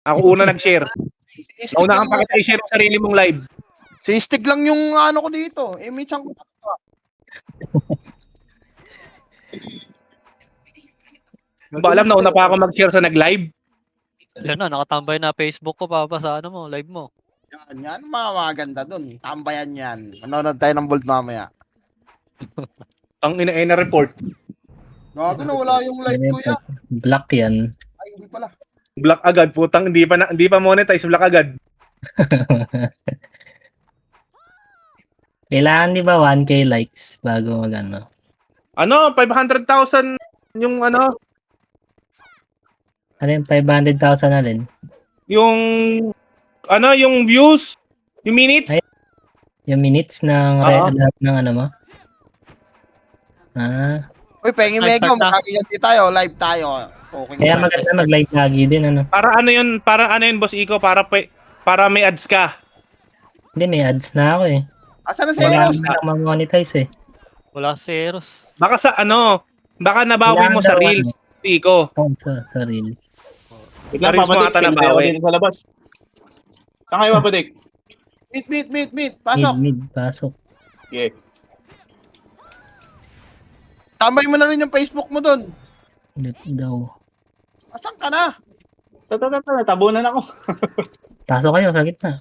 Ako una nag-share. Stick Nauna lang kang pakita i-share yung sarili mong live. Si stick lang yung ano ko dito. Image ang Ba alam na una pa ako mag-share sa nag-live. Yan na, nakatambay na Facebook ko papa sa ano mo, live mo. yan mga maganda dun. Tambayan yan. Manonood tayo ng Bolt mamaya. Ang ina report. Gago na wala yung live ko ya. Black yan. Ay, hindi pala. Black agad, putang hindi pa monetize, black agad. Kailangan di ba 1K likes bago magano? Ano, 500,000 yung ano, Ano yung 500,000 na rin? yung ano, yung views, yung minutes. Ay. Yung minutes ng Oo. lahat ng ano mo? Ah, Uy, pengi Ay, mega. start na. Magkakiganti tayo. Live tayo. Okay. kaya maganda mag-live lagi din ano. Para ano yun, Boss Iko, para may ads ka. Hindi, may ads na ako eh. Asan na si Wala Eros? na ma-monetize eh. Wala si Eros. Baka sa ano, baka nabawi mo sa Kailangan daw, reels, Iko. Oh, sa reels. Wait lang, Paris mo papadik. ata Pinatay ako nabawi. dito sa labas. Saan kayo papadik? Meet. Pasok. Mid, pasok. Okay. Tambay mo na rin yung Facebook mo dun. Ulit daw. Asan ka na? Tabunan ako. Pasok kayo sa gitna.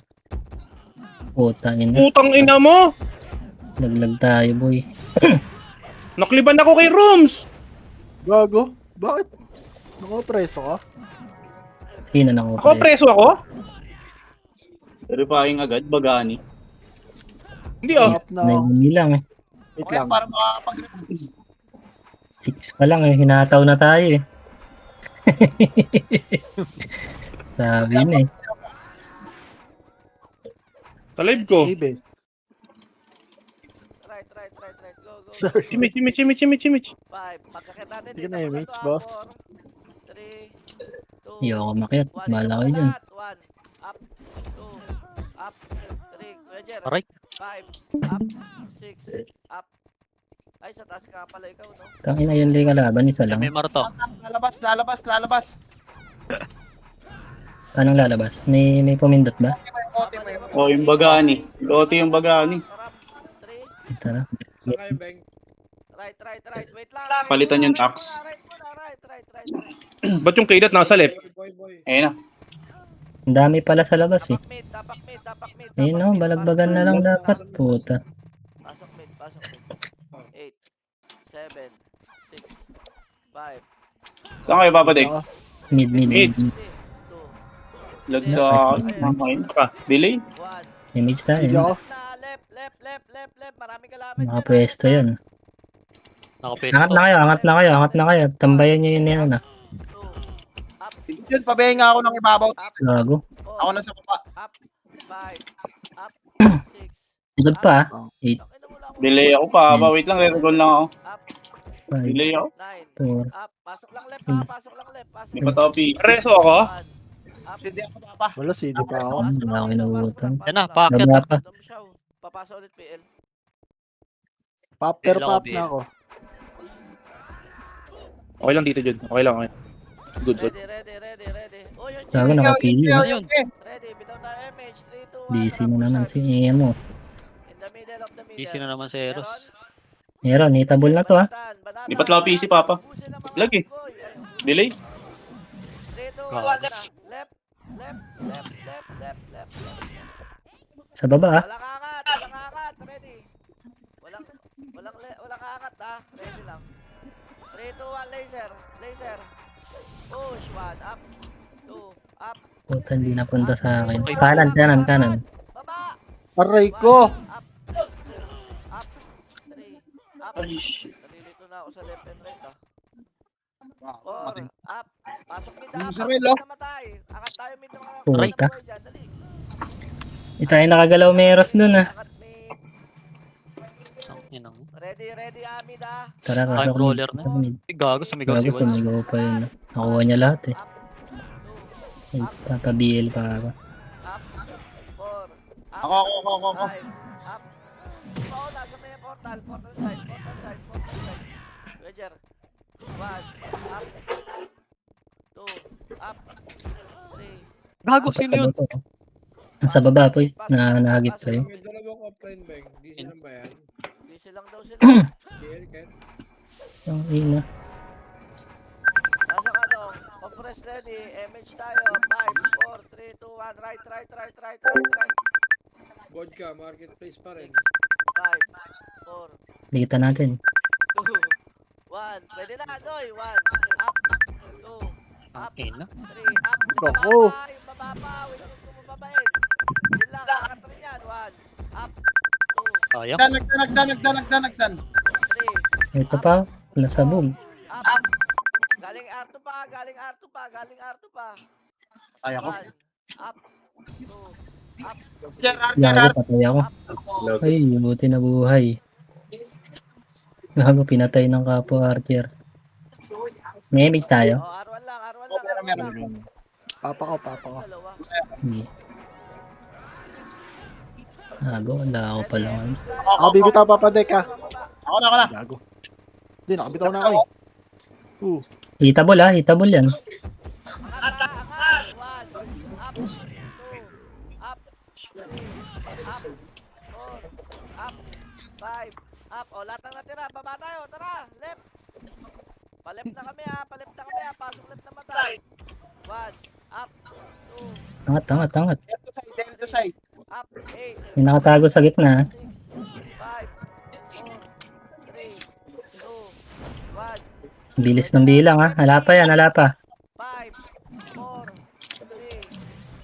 Puta, ina. Putang ina mo. Laglag tayo, boy. Nakliban ako kay Rooms. Gago? Bakit? Nakapreso ka? Sino na ako? Ako preso ako? Verifying agad, bagani. Hindi oh. Up na ako. Naibumi lang eh. Wait Okay, lang. para makakapag-release. 6 pa lang eh. Hinataw na tayo eh. Sabi na eh. Sa live ko. Ibis. Right. Go. Sorry. Chimich. 5. Pagkakit natin. Hindi ka na image, boss. 3, 2, Ayoko makiat. Bahala kayo dyan. 1. Up. 2. Up. 3. Roger. Aray. 5. Up. 6. Up. Ay, sa taas ka pala ikaw, no? Tangina yun lang kalaban. Isa lang. May Marto. Lalabas. Anong lalabas? May pumindot ba? Kote mo yung Oh, yung bagani. Lote yung bagani. Tarap. 3. Tara. Right. Wait lang. Palitan yung tax. Right muna. Right. Ba't yung kaidat nasa left? Ayun na. Ang dami pala sa labas eh. Tapak mid. Ayun no, balagbagan na lang dapat. Puta. Pasok mid. 8, 7, 6, 5, Saan kayo papadik? Mid. 3, 2, Lag sa delay? 1. Image Sige tayo. ako. Left. Maraming kalaban. Nakapwesto yun. Nakapesto. Angat na kayo. Tambayan nyo yun yan ah. 2, Yun, pabehinga ako ng ibabaw. Gago. Ako na sa baba. Up. 5, up. 6. Ikot pa ah. 8, Delay ako pa. Wait lang, re-roll lang ako. Up. 5, Delay ako. 9. 4. Up. Pasok lang left. Di pa topi. Preso ako? 1. Up. Hindi ako papa. Wala, CD pa ako. Wala ako inabutan. Yan na, packet. Baba pa. Papasa ulit PL. Pop, pero Bilang pop ako, na ako. Okay lang dito, Jud. Okay lang. Good shot. Ready. Oh, yun. Gago nakapili. Ayun. Ready. Bitaw tayo MH. 3, 2, 1. DC na naman si Emo. In the middle of the middle. Easy na naman si Eros. Meron, hitable na to ah. Di pa tlaw PC, Papa. Lag eh. Delay? 3, 2, 1. Left. Sa baba ah. Walang angat. Ready. Walang angat ah. Ready lang. 3, 2, 1. Laser. Push. 1. Up. 2. Up. Puta, hindi napunta sa akin. Kanan. Baba. Aray ko! Up. 3. Up. Ay, shit. Nalilito na ako sa left and right ah. Wow, 4. Up. Pasok mid Yung up. saril, oh. Namatay. Angat tayo mid ng mga. Puta. Dyan, dali. Hindi tayo nakagalaw meros dun ah. Angat mid. Ang inang. Ready, Amid ah. Tara, Time pasok roller na. mid. Ay, gago, sumigaw si Gago, Wals. sumigaw pa yun ah. Nakuha niya lahat eh. Up. 2. Ay, papa-BL pa ako. Up. 4. Up. Ako. 5. Up. Oo, nasa may portal. Portal side. Roger. 1. Up. 2. Up. 3. Gago, sino yun? Ito. Nasa baba po na nahagip kayo. May dalawang offline bank. Di silang ba yan? Busy lang daw sila. DL Ken? Ang ina. Nasa ano? Compress ready. MH tayo. 5, 4, 3, 2, 1. Right. Vodka, marketplace pa rin. 5, 4, Likitan natin. 2, 1. Pwede na, Doy. 1. Up. 2. Up. Ang ina. 3. Up. Ako. Yung bababa. Huwag kang bumababain. Yun lang. Kakatrin yan. 1. Up. 2. Sayang. Nagdan. 3. Ito pa. Lasabog. Up. Galing R2 pa. Ay ako. 1. Up. 2. Up. Gago, patay ako. Ay, buti na buhay. Gago, pinatay ng kapwa Archer. May image tayo? Oh, R1 lang. Meron. Papa ko. Dalawa. Hindi. Gago, wala ako pala. Ako bibitaw Papa Dek ha. Ako na. Gago. Hindi, nakabitaw na ako eh. Hitable hitable yan. Angat. 1. Up. 2. Up. 3. Up. 4. Up. 5. Up. O, lahat ng natira. Baba tayo. Tara. Left. Palep na kami ha. Pasok left na matay. 1. Up. 2. Angat. Delta side. Up. 8. May nakatago sa gitna. 6. 5. 4. 3. 2. 1. Bilis ng bilang Hala pa. 5, 4, 3,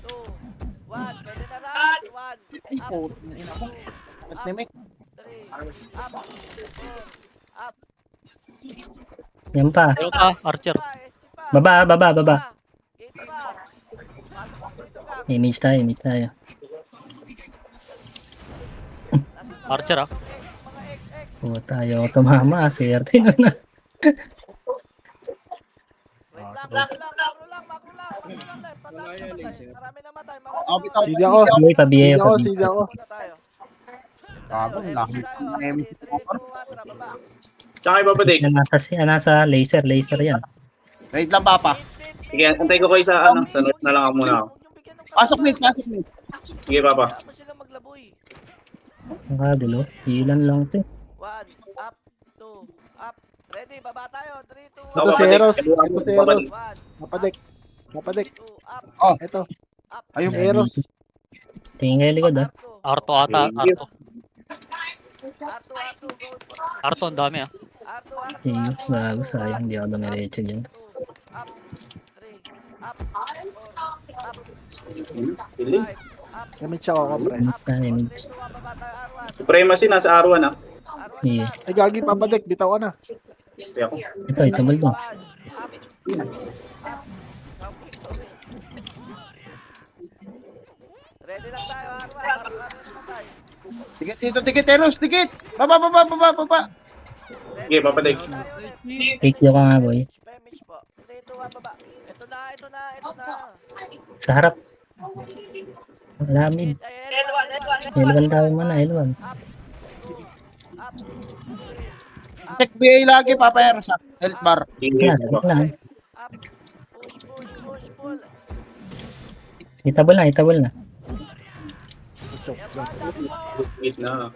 2, 1. Pwede na lang. 1. Up. 2. At may 3. Up. 4. Up. Yan pa. Ayaw pa, Archer. Baba. Gate pa. Pasok dito ka. Image tayo. Archer, Mga XX. Puta, ayaw tumama. Swerte na. Wait lang. Makro lang. Wala yan, laser. Marami na matay. bitaw. Sige ako. Pabiyahe ako. Sige ako. Muna tayo. Gago, laki. 3, 2, 1. Tara, baba. Saan kayo babalik? Nasa laser yan. Wait lang, Papa. Sige, antay ko kayo sa ano. Sa north na lang ako muna ako. Pasok mid. Sige, Papa. Kaya mo sila maglaboy. Nakagulo. Ilan lang ito. 1. Up. 2. Up. Ready. Baba tayo. 3, 2, 1. Ako, Ito si babalik. Eros. Babalik. Ito si Eros. 1. Papa Dek. 2. Up. Ito. Up. Ayun. Eros. Tingin kayo likod Arto ata, Arto. R2. Go. Arto, ang dami R2. Tingin. Bago sayang. Hindi ako dumiretso dyan. Up. 3. Up. 4. Up. Piling. 5. Up. Image ako, compress. Image. 3, 2, 1. Baba tayo. R1. Supremacy nasa R1 R1 ah. Iya. lang. Ay, gagi, Papa Dek. Bitaw ka na. Ito ako. Ito, hitable to. 1. Up. Ready lang tayo. R1. Marami na matay. Tikit, Eros. Tikit. Baba. Sige, papaday. Take nyo ka nga, boy. Damage po. 3, 2, 1. Baba. Ito na. Sa harap. Wala mid. L1 tayo muna, L1. Up. Check BA lagi, Papa Eros. Health bar. Sige, Sa gitna. Up. Push. Hitable na. Gitna.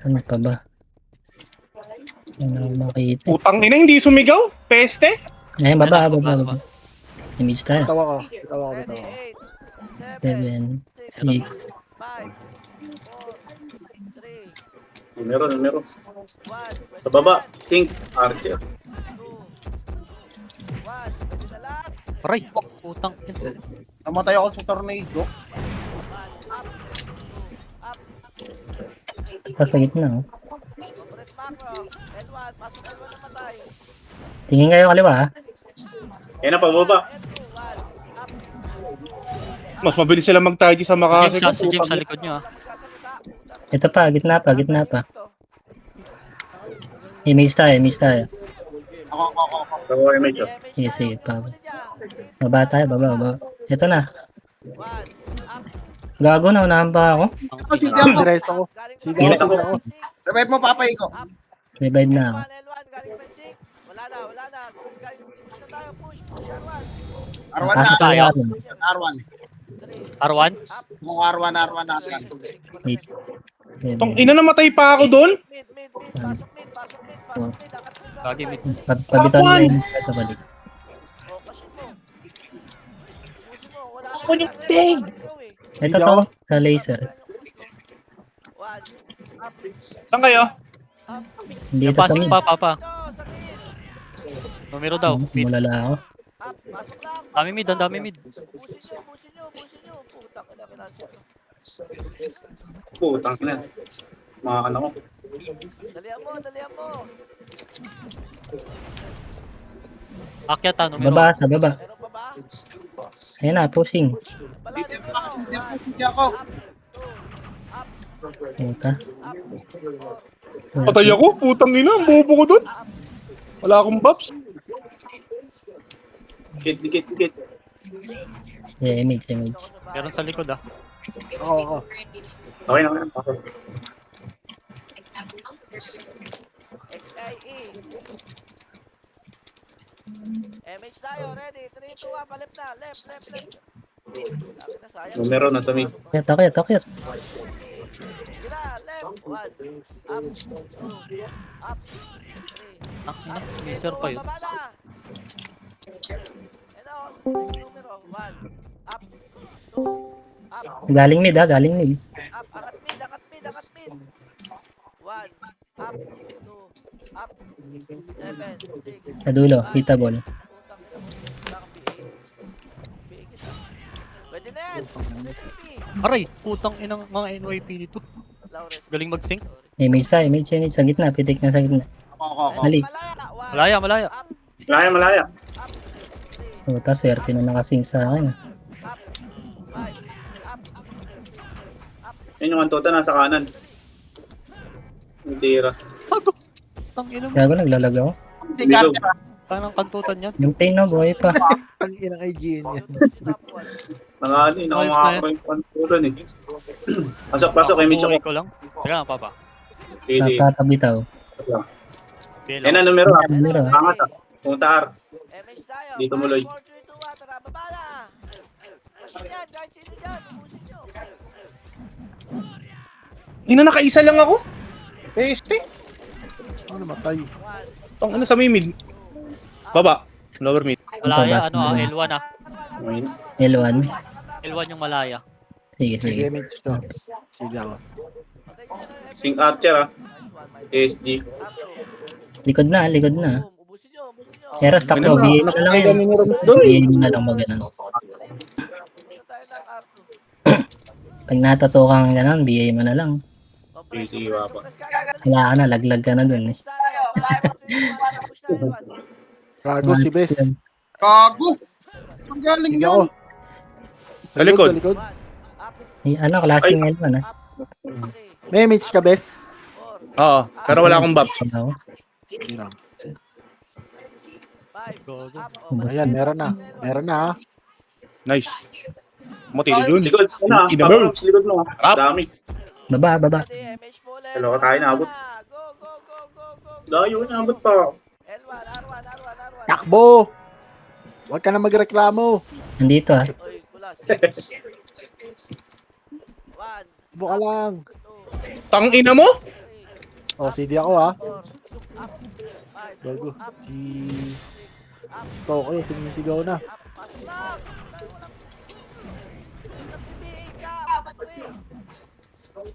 Ano pa ba? Ano makita? Putang ina, hindi sumigaw. Peste. Ayun, baba. Image tayo. Bitaw ako. 7, 7, 6. 5, 4, 3, Meron. 1. Sa baba, Sync, Archer. 2, 1. Pwede na lang. Aray, putang ina. Namatay ako sa tornado. 1. Up. 2. Up. Sa gitna. Compress macro. L1. Pasok L1 na matay. Tingin kayo kaliwa. Yan na, pababa. L2. 1. Up. Mas mabilis sila mag-target sa Makati. Si James sa likod nyo Ito pa, gitna pa. Image tayo. Ako. Ako, image oh. Sige, pa. Baba tayo. Ito na. 1. Up. Gago na, unahan pa ako. Sige ako. Diretso ako. Sige ako. Revive mo, Papa Iko. Revive na ako. L1. Galing pa 6. Wala na. Galing push na tayo. Push. R1. R1 Pasok na. tayo. R1. R1? Kung R1. Tong ina, namatay pa ako doon. Mid. Pasok mid. Angat mid. Lagi mid. Pabitan mo Kapuan! yung sa balik. O, pasok mo. Ubusin mo. Wala na. Ako yung ting! Ito to, sa laser. One. Up. Saan kayo? Dito sa Pasok mid. pa, Papa. Ito, sa mid. Numero daw. Mid. Mulala ako. Up. Pasok lang. Dami mid, ang dami mid. Ubusin nyo. Putang ina, kailangan. Putang ina. Mga ano ko. Dalihan mo. Akyat ha, numero. Baba, sa baba. Meron pa ba? Ayan na, pushing. Wala, numero. Hindi ako. Puta. Patay ako, putang ina, ang bobo ko doon. Wala akong buffs. Dikit. Yeah, image. Meron sa likod ah. Oo. Okay na. XIE. MH tayo, ready. 3, 2, 1, palip na. Left. Numero na sa mid. Akyat. Gira, left. 1. Up. 2. Up. 3. Ang ina, miser pa yun. Baba na. Ano? Numero. 1. Up. 2. Up. Galing mid. Up. Akat mid. 1. Up. 2. Up. 7. 6. Sa dulo, hitable. Pwede na yan. Aray, putang inang mga NYP dito. Galing mag-sync. Image sa gitna, pitik na sa gitna. Ako. Mali. Malaya. Malaya. Puta, swerte na nakasing sa akin. Yun yung antuta nasa kanan. Tira. Tang ina mo. Gago, naglalag ako. Si Carter. Parang kantutan yan. Yung pain na, buhay pa. Ang inang IGN yan. Nakangako yung pantulan eh. Pasok, may mitch Buhay ako. ko lang. Teka lang, Papa. Sige. Tatabitaw. Belo. Yan na numero ah. Numero. Pangat ah. Punta R. MH tayo. Dito mo, Lloyd. 4, 3, 2, 1. Tara, baba na. Yan, kahit sino dyan. Ubusin nyo. Ina, nakaisa lang ako. Peste. Ano namatay? Tong ina sa mid. Baba. Lower mid. Malaya, ano ah, L1 ah. L1. L1 yung malaya. Sige. Image to. Sige ako. Sing Archer ah. SG. Likod na. Ubusin nyo. Pero stock mo, BA mo na lang yan. BA mo na lang mag ganun. Punta tayo ng R2. Pag natato kang ganun, BA mo na lang. Sige, Papa. Wala ka na, laglag ka na dun eh. Gago si Bes. Gago. Ang galing Sige ako. yun. Sa likod. Ano, klaseng L1 ah. May image ka, Bes? Oo, pero wala akong buffs. Ako. Hindi lang. Gogo. Ayan, meron na ha. Nice. Motil dun. Likod. Ano ah. Ina, Papa, likod mo ah. Rap. Dami. Baba. Dalawa tayo naabot. Go. Layo na abot pa. L1, R1. Takbo! Huwag ka na magreklamo. Nandito ah. Oy, kulas. 1, Buka lang. 2, Tang ina mo? 3, O, CD ako ha. 4, up, 5, Gago. up, Si... Stoke eh, sinisigaw na. up, pasok lang. Nag-PBA ka, patri. 1,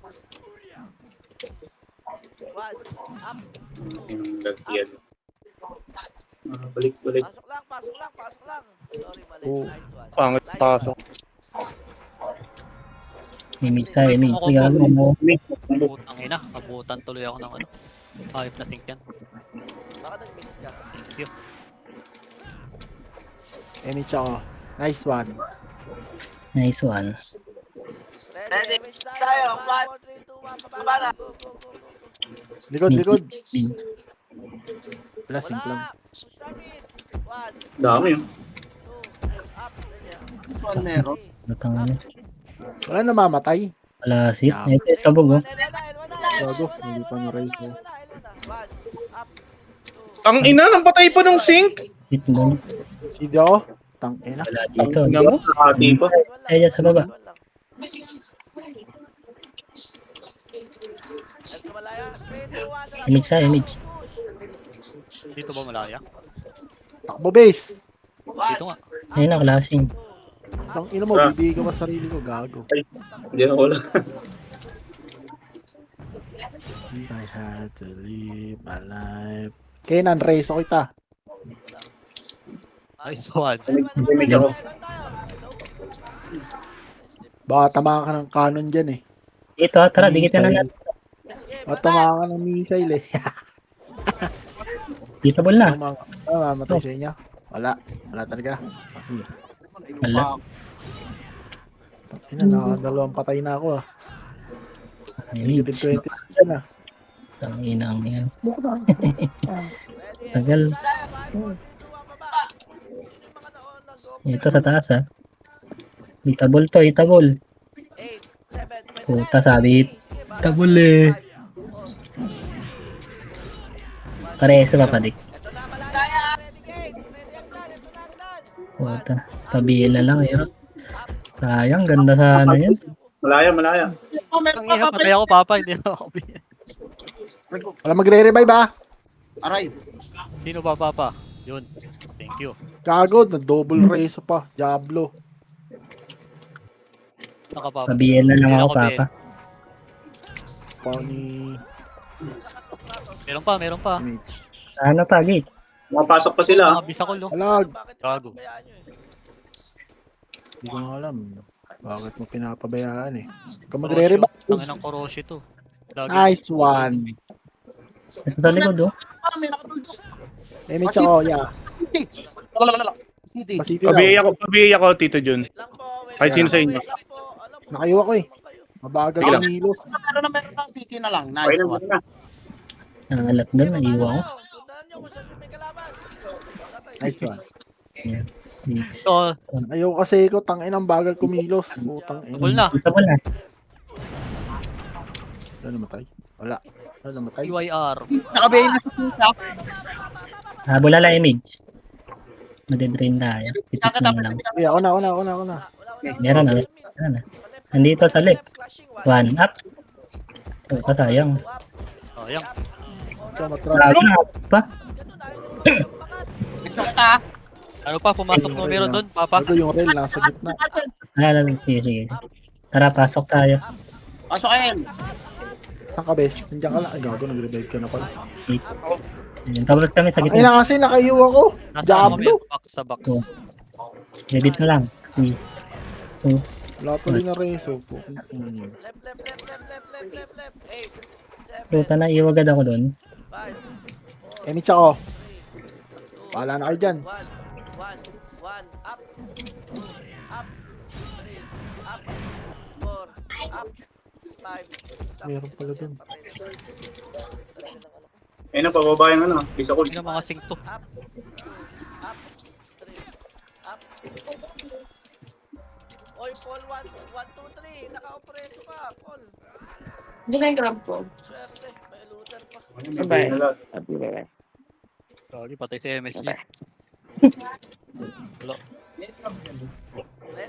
up, Yung lagyan. Balik. pasok lang. Sorry, mali. Oh. Nice one. Pangit pasok. Image tayo, image. Gago mo. Putang ina. Abutan tuloy ako ng ano. Ayop na sync yan. Baka nag-miss ka. Thank you. Image ako. Nice one. Nice one. Ready, image tayo. 5, 4, 3, 2, 1, baba na. Go. Likod. Mid. Wala, sync lang. Wala. Push target. 1, Dami yun. 2, up. One meron. Lutang ano. Wala namamatay. Wala sit. Ito, sabog oh. Gago, hindi pa na-raise mo. Tang ina, nang patay pa ng sink. Hit mo. CD ako. Tangina. Wala dito. Tingnan mo, nakati pa. Ay, dyan sa baba. Image sa image. Dito ba malaya? Takbo base. Dito nga. Ayun na, klaseng. Tangina mo, bibigay ko pa sarili ko, gago. Hindi na wala. I had to live my life. Kenan, race ako kita. Nice one. Damage ako. Baka tamaan ka ng cannon dyan eh. Dito, tara, dikitan na natin. Baka tamaan ka ng missile eh. Dito ball na. Mamatay sa inyo. Wala. Wala talaga. Sige. Wala. Ina, nakadalawang patay na ako ah. Image. Negative 20 dyan ah. Ang inang yan. Tagal. Ito sa taas ha. Itabol to, itabol. Puta sabi. Itabol eh. Parehas sa papadik. Puta. Pabila lang yun. Sayang, ganda sana yan. Malaya, malaya. Oh, meron Ang ina, pa, patay ako papa. Hindi ako kabili. Wala magre-revive ah. Aray. Sino ba papa? Yun. Thank you. Gago, na double race pa. Diablo. Nakapapa. Pabila lang ako, papa. Pony Meron pa, meron pa. image. Ano pa, gate? Pumapasok pa sila. Mga bisakol, no? Alag. Gago. Hindi ko nga alam. Bakit mo pinapabayaan eh. Ikaw magre-revive. Ang inang Koroshi to. Lagi. Nice one. Ito sa likod, oh. Image ako, yeah. City. Pasiti lang. Pabiyay ako, Tito Jun. Kahit sino sa inyo. Nakaiwa ko eh. Mabagal Sige lang. ang hilos. Meron lang City na lang. Okay Nice na, one. okay na. Nangalat doon, naiwa ko. Nice one. Yan. So, Ayaw kasi ko, tangin ang bagal kumilos. Putang double ina. na. Itabol na. Wala namatay. Wala. Wala namatay. EYR. Nakabay na sa pusa. Habula la image. Madidrain tayo. Pitik na lang. Uy, ako na. Meron na. Meron na. Nandito sa left. One up. Oh, sayang. Oh, yan. Ikaw matras. Grabe na pa. Ano pa, pumasok numero doon, papa? Ito yung rail, nasa gitna. Sige, sige. Tara, pasok tayo. Pasok kayo. Saan ka, bes? Nandiyan ka lang. Ay, gago, nag-revive ka na pala. Ayun, tapos kami sa Ay gitna. na kasi, nakaiwa ko. Nasa ano kami, Diablo. box sa box. Oh. Edit na lang. Sige. Oh, Wala tuloy na reso. so, na iwagad ako doon. Image ako. Paala na kayo dyan. Meron pala doon. Ayun na, pababa yung ano. Bisa ko. Yun ang mga sing to. Oy, Paul, 1, 2, 3. Naka-opereto ka, Paul. Hindi na yung grab ko. Swerte, may looter pa. Bye-bye. Sorry, patay si MSG. Wala.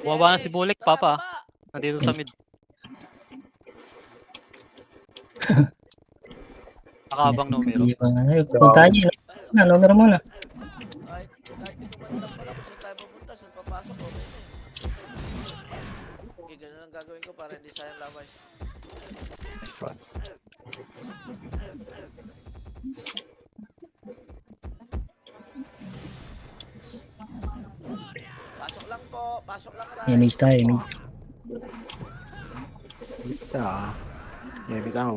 Buwaba na si Bulek, papa. Nandito sa mid. Nakabang numero. Punta niyo. Numero muna. Kahit hindi ko man alam kung tayo pupunta, saan papasok, okay na eh. Okay, ganun ang gagawin ko para hindi sayang lamay. Nice one. Pasok lang po, pasok lang tayo. Image tayo, image. Yeah, bitaw.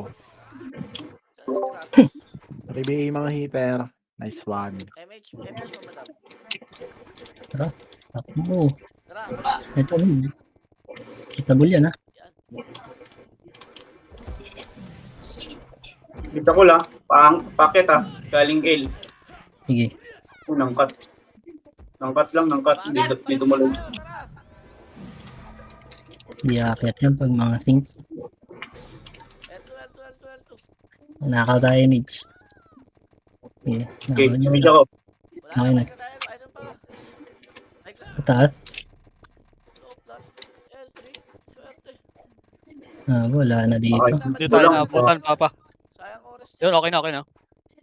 RBA mga hitter. Nice one. MH mo, madam. Takbo. Tara, Ito rin. Itabol yan, ha? Dito ko lang. Paket ah. Galing L. Sige. Nangkat. Nangkat lang, nangkat. Dito mo lang. tara. Hindi aakyat yan pag mga sinks. L2. Nakaw tayo image. Sige. Okay, Nakaw niyo. image ako. Wala Okay na. tayo, ayun pa. Ay, Pataas. L3. Swerte. Wala na dito. Okay. Hindi tayo naabutan, Papa. Sayang oras niya. Yun, okay na, okay na.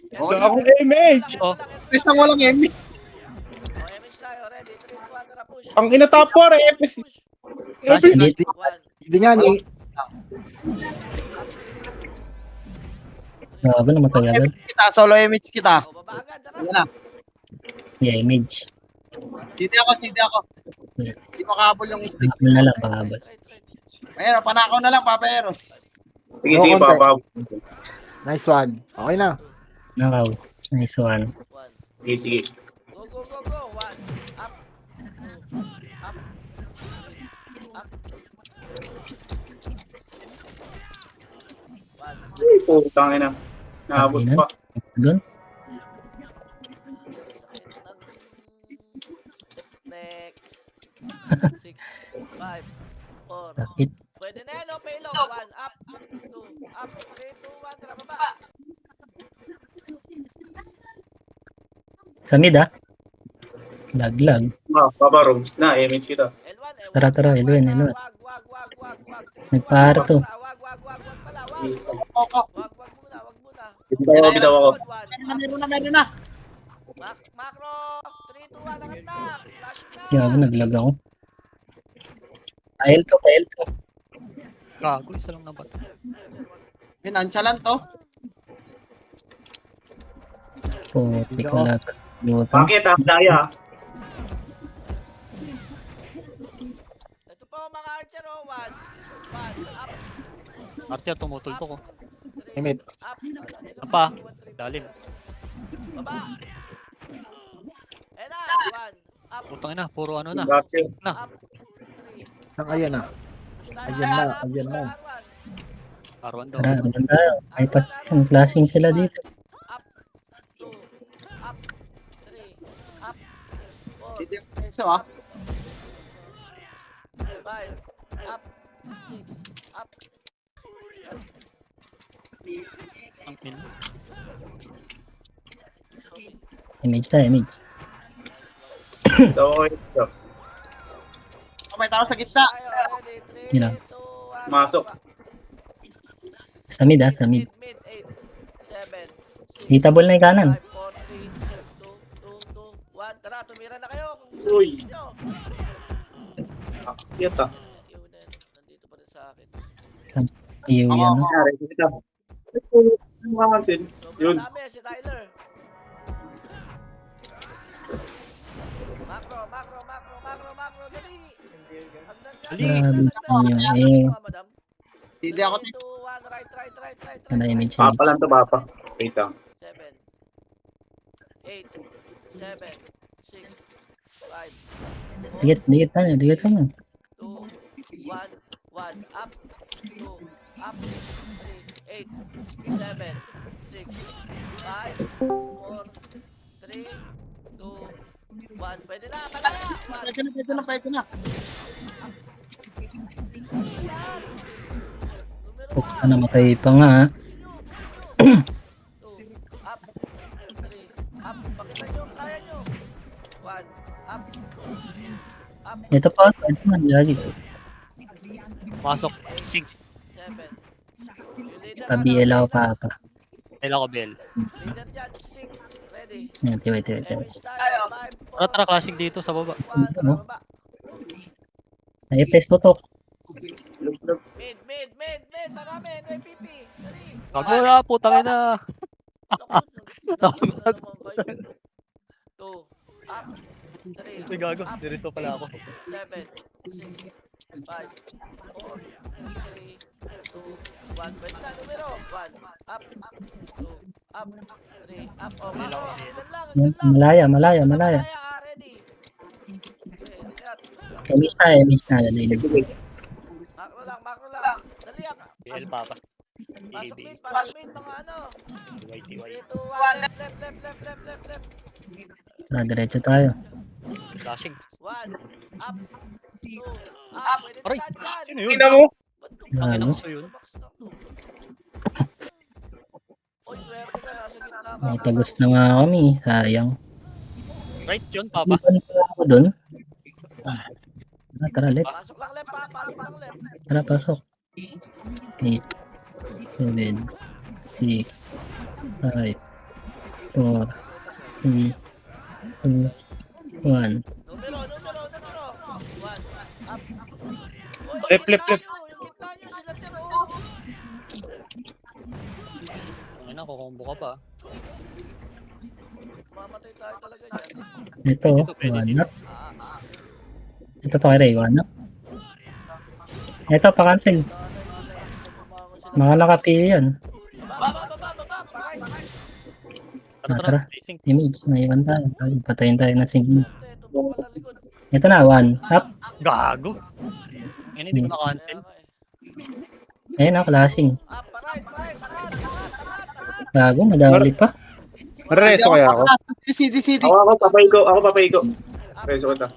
Okay. Wala akong image. Oh. Isang walang Emmy. Image tayo. Ready? 3, 2, 1, tara push. Ang ina top 4 eh. Push. Hindi. 1. Hindi nga ni. Grabe, namatay agad. Kita, solo image kita. O, baba agad. Tara. Yan na. Yeah, image. Hindi ako. Hindi makahabol yung stick. Habol na lang, pahabol. Ayun, panakaw na lang, Papa Eros. Sige, sige, Oo, konti. Papa. Nice one. Okay na. Nakaw. Nice one. 1. Sige, sige. Go, go, go, go. 1. Up. 2. Up. Up. 1. Ay, putang ina. Naabot pa. Doon. Next. 6, 5, 4. Sakit. Pwede na yan, no? Payload. 1, up, 2, up, 3, 2, 1, tara baba. Sa mid Laglag. Papa Robes na, image kita. L1, L1. Tara, tara, L1, L1. Wag. Nagpara to. Wag pala, wag. Oo. Wag muna. Bitaw ako. Meron na. Macro, 3, 2, 1, nakatap. Flash na. Gago, naglag ako. Pael to. Gago, isa lang na ba? Pinansalan to. Puti ka lang. Luto. Bakit ah? Daya. Ito po mga archer, 1, up, Archer, tumutulpo ko. 3, Emit. up. Apa? Dalim. Baba. Na, 1, up, Putang ina, puro ano na. Bakit? Na. up, 3. Nang ayan na. Ayan na. R1 daw. Tara, doon tayo. Ay, ang klaseng sila dito. Up, 2, up, 3, up, 4, Hindi ako peso ah. 5, up, 6, up. Ang pin. Image. Daw ito. May tao sa gitna. Tayo, ready, 3, Yun na. 2, 1. Masok. Sa mid. Mid, 8, 7, 6, Hitable na yung kanan. 5, 4, 3, 2, 1. Tara, tumira na kayo. Uy. Nyo. Akit ah. Yun na, nandito pa rin sa akin. Iyo yan. No? Nangyari kita. Makansin. Yun. Sobrang dami, si Tyler. Macro, dali. Dali. Grabe sa inyo. Madam. Hindi ako 3, 2, 1, right. Ano image? Papa lang to, Papa. Wait lang. 7, 8, 7, 6, 5, Dikit tayo. 2, 1, 1, up, 2, up, 3, 8, 7, 6, 5, 4, 3, 2, 1. Pwede na, malaya. 1, Pwede na. Puk na namatay pa nga. 2, up, 3, up. Pakita nyo, kaya nyo. 1, up, up, Ito pa. Ito man. Lagi. Pasok. Sync. 7. Pa-BL ako pa. Kailan ko bell. Leader dyan, sync. Ready. Wait. Image tayo. 5, 4, Tara, clashing dito sa baba. 1, tara baba. Ay-test to. Mid. Marami. NYPP. Dali. Gago na, putang ina. Naku, 2, up, 3, Ay, gago. up, Dirito pala ako. 7, 6, 5, 4, 3, 2, 1. Pwede na, numero. 1, up, 2, up, 3, up. O, mako. Hanggang lang. Malaya. Ready. Okay, akyat. Image na. Macro lang. Dali, BL Papa. pasok BB. mid, mga ano. YTY. 3, 2, 1, left. Tara, diretso tayo. Clashing. 1, up, 2, up. Pwede Aray, na dyan. sino yun? Ina mo. Ang ina Gago. ko yun. Oy, swerte ka, nasa gitna ka. May tagos na nga kami. Sayang. Right yun, Papa. Ipan pa ako dun. Tara, left. Pasok lang left pa, pasok lang left. Tara, pasok. 8, 7, 6, 5, 4, 3, 2, 1. Numero. 1, up. Uy, Left, yung left, left. gitna nyo, yung gitna nyo, sila tira, oh. Ano na, kukombo ka pa. Mamatay tayo talaga dyan. Ito, one up. Ito pa kaya, one up. Ito, pa-cancel. Mga naka-PA yan. Baba, pakay. Tara. Racing. Image, naiwan tayo. Patayin tayo ng signal. Ito po pala likod. Ito na, one up. Gago. Ngayon, hindi ko na-cancel. Ayun na, clashing. Up, right. Tangat. Gago, nadali pa. Reso kaya ako. City. Ako papayko. Reso kita.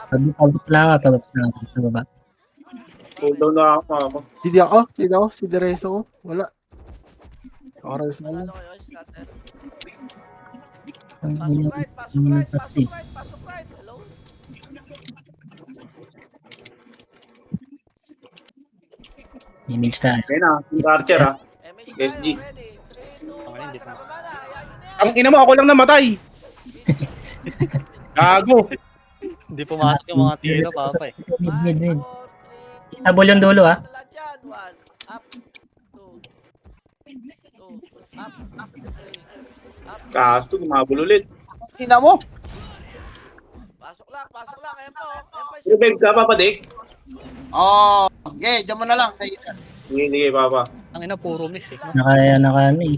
Pabot lang ako, pabot lang ako sa baba. Cool down na ako. Hindi ako. Si Dereso ko. Wala. Oras na lang. Ano kayo, scatter? Ang Pasok ina- right. Hello? Image tayo. Kaya na, yung archer ha. MH SG. tayo, ready. 3, 2, Okay, 1, hindi pa. tara baba na. Ayan nyo na yan. Ang ina mo, ako lang namatay. Gago. Hindi pumasok yung mga tira, papa eh. Mid. 4, 3, 2, Tabol yung dulo, ah. lahat yan. 1, up, 2, up, 3, up. Kasto, gumabol ulit. Ina mo. Pasok lang. Empo. Revive ka, Papa Dick. Oh, okay, diyan mo na lang. Hindi, Papa. Ang ina, puro miss eh. No? Naka ano eh.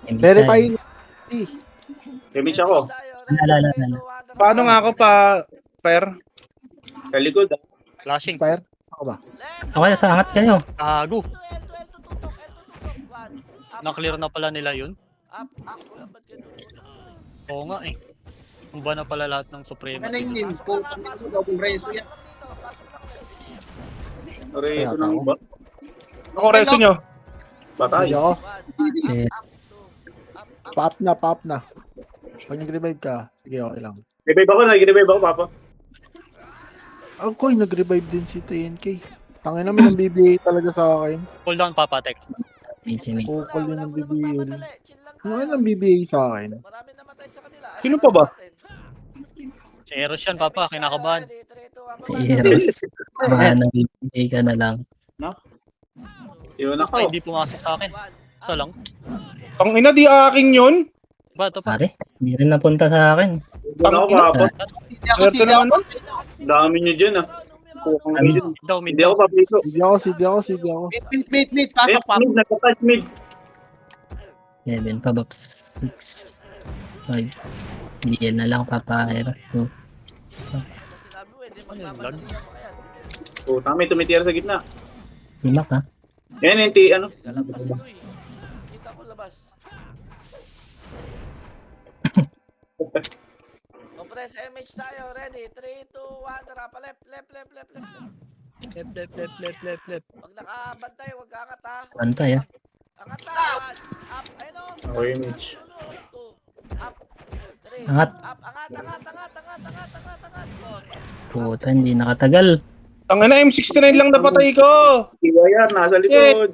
Image Verify. tayo. Damage ako. Alala. Paano nga ako pa, Per? Sa likod ha. Flashing. Expire. Ako ba? Okay, sa angat kayo. Gago. L2, tutok. 1, up, Na-clear na pala nila yun. up. Ba't kayo tutok? Oo nga eh. Kung ba na pala lahat ng Supremacy. Ano yun? Kung Reso yan. Reso na ba? Ako reso nyo. Patay. Hindi ako. Eh, Pop na. Pag nag-revive ka, sige, okay lang. Revive ako, Papa. Ako, nag-revive din si TNK. Tangin namin ang BBA talaga sa akin. Pull down, papa, tek. image. Kukul din ang BBA. Ano ang BBA sa akin? Marami namatay sa kanila. Sino pa ba? Si Eros yan, papa. Kinakabahan. Si Eros. Mga nabibigay ka na lang. Yun Ay, ako. hindi pumasok sa akin. Isa lang. Ang ina, di aking yun. Ba, ito pa. Pare, hindi rin napunta sa akin. Yun ako, Papa. Swerte naman nun. Dami nyo dyan ha. Kukang kayo dyan. Mid daw, mid Hindi daw. ako papito. Hindi ako. Mid. Pasok pa. Mid, nagpa-touch mid. 7, pabops. 6, 5. Hindi yan na lang, Papa Eros. 2. Lag. Puta, may tumitira sa gitna. Limak, ha? Yan, ano? Kita ko labas. Compress MH tayo. Ready? 3, 2, 1. Tara pa left. Lep. Pag nakabantay, huwag kaangat ha. Pantay, ha? Angat ha. Up. Ayun o. Ako yung Mitch. 2. Up. 3. Angat. Up. Angat. 4. Puta, hindi nakatagal. Ang ina, M69 lang napatay ko. Iwayar, nasa likod.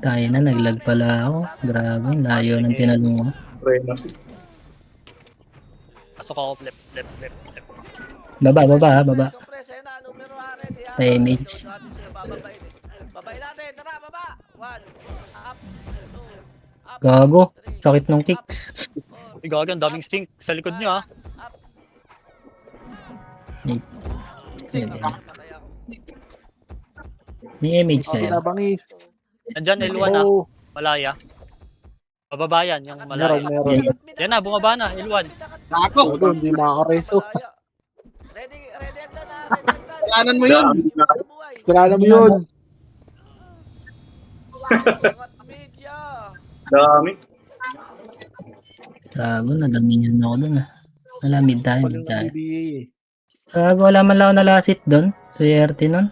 Tayo na, naglag pala ako. Grabe, layo ng tinalong ko. Renas. Pasok ako, lep. Baba, ha? Compress. Ayun na. Numero ha. Ready ha. Damage. Bababain eh. Babain natin. Tara, baba. 1. Up. 2. Up. Gago, 3. sakit ng kicks. Ay, gago, ang daming stink. Sa likod nyo, ha. 7. Patay ako. May image Okay kayo. na, bangis. Nandyan, L1 na. Oh, Malaya. Bababa yan, yung malaya. meron. Yan na, bumaba na, L1. Gago. Gago, hindi makakareso. Ready agad na. Kalanan mo yun. Buhay. Sirala mo yun. Angat media. Dami. Gago, nadamihan ako dun, ha? Malamid tayo, Walang mid tayo. BBA eh. Gago, wala man lang ako nalasit dun. Swerte nun.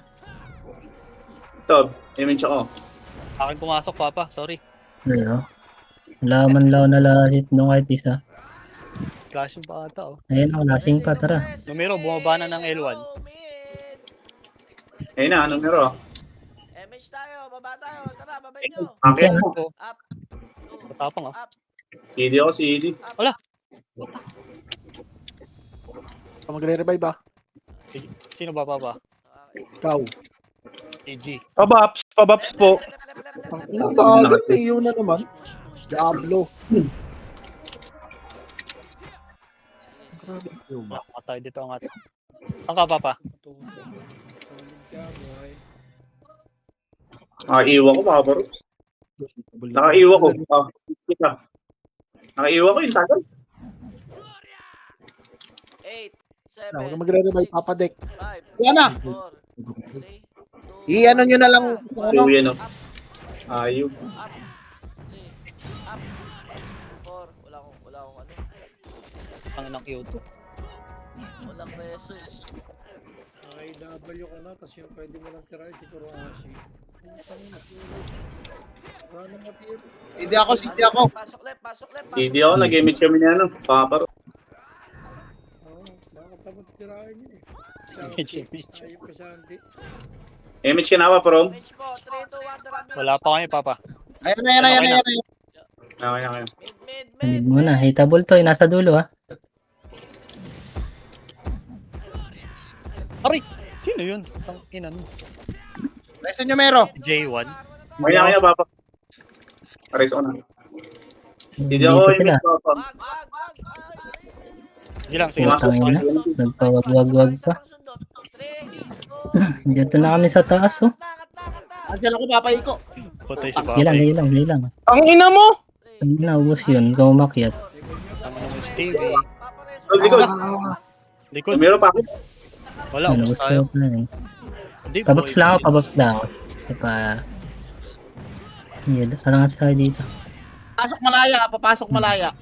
Top, image ako. Akin pumasok, papa. Sorry. Ano? Laman lang na lasit nung kahit isa. Flashing pa ata, oh. Ayun ako, lasing pa, tara. Numero, bumaba na ng L1. Ayun na, numero. MH tayo, baba tayo. Tara, babay nyo. Akin. Ito, Up. matapang, oh. Up. CD ako, CD. Magre-revive ba? Sino bababa? Ikaw. AG. Pabaps po. Ang ilang bagal, may iyo na naman. Diablo. Grabe yung ba? Matay dito ang ating. Saan ka, Papa? Solid ka, boy. Nakaiwan ko, mga bro. Nakaiwan ko. Kita. Nakaiwan ko yung tagal. 8, Huwag 7, kang magre-revive, papadek. 5, Yan na. 4, 3, 2, I-ano nyo na lang. Ano? Ayaw yan, oh. Ayaw. up, 3, up, 4, wala akong ano, Ang inang Kyoto. walang reso. IW ka na, tapos yung pwede mo lang tirahin, siguro Ashi. Wala na matir. Hindi ako, hindi ako. Pasok left. CD ako, nag-image kami niya, ano. Papa. Oo, baka pa magtirahin yun eh. Image. Ayop ka, Santi. Image ka na ba, bro? MH po, 3, 2, 1, tara. Wala pa kami, Papa. Ayan na, ayan na. Okay, okay. Mid muna, hitable to, nasa dulo ha. Aray! Sino yun? Tang inan. Reso nyo, Mero. J1. Kaya, Papa. Pares ako na. CD ako, Dito sila. image ko, Papa. Wag. Sige lang, sige lang. Pumasok Tangin na. na. Nagpawag-wag pa. 3, 2, Dito na kami sa taas oh. Andiyan ako, papaiko. Patay si Sige lang, Papa. sige lang, sige lang. Ang ina mo! Sabi na, ubos yun, ikaw umakyat. Ang naman Stevie. Likod. Likod. Numero pa ako. Wala, Ano, ubos ubos tayo. na yun. Hindi, Pabox lang ako, pabox lang ako. Pa... Yeah, ano nga tayo dito? Papasok malaya.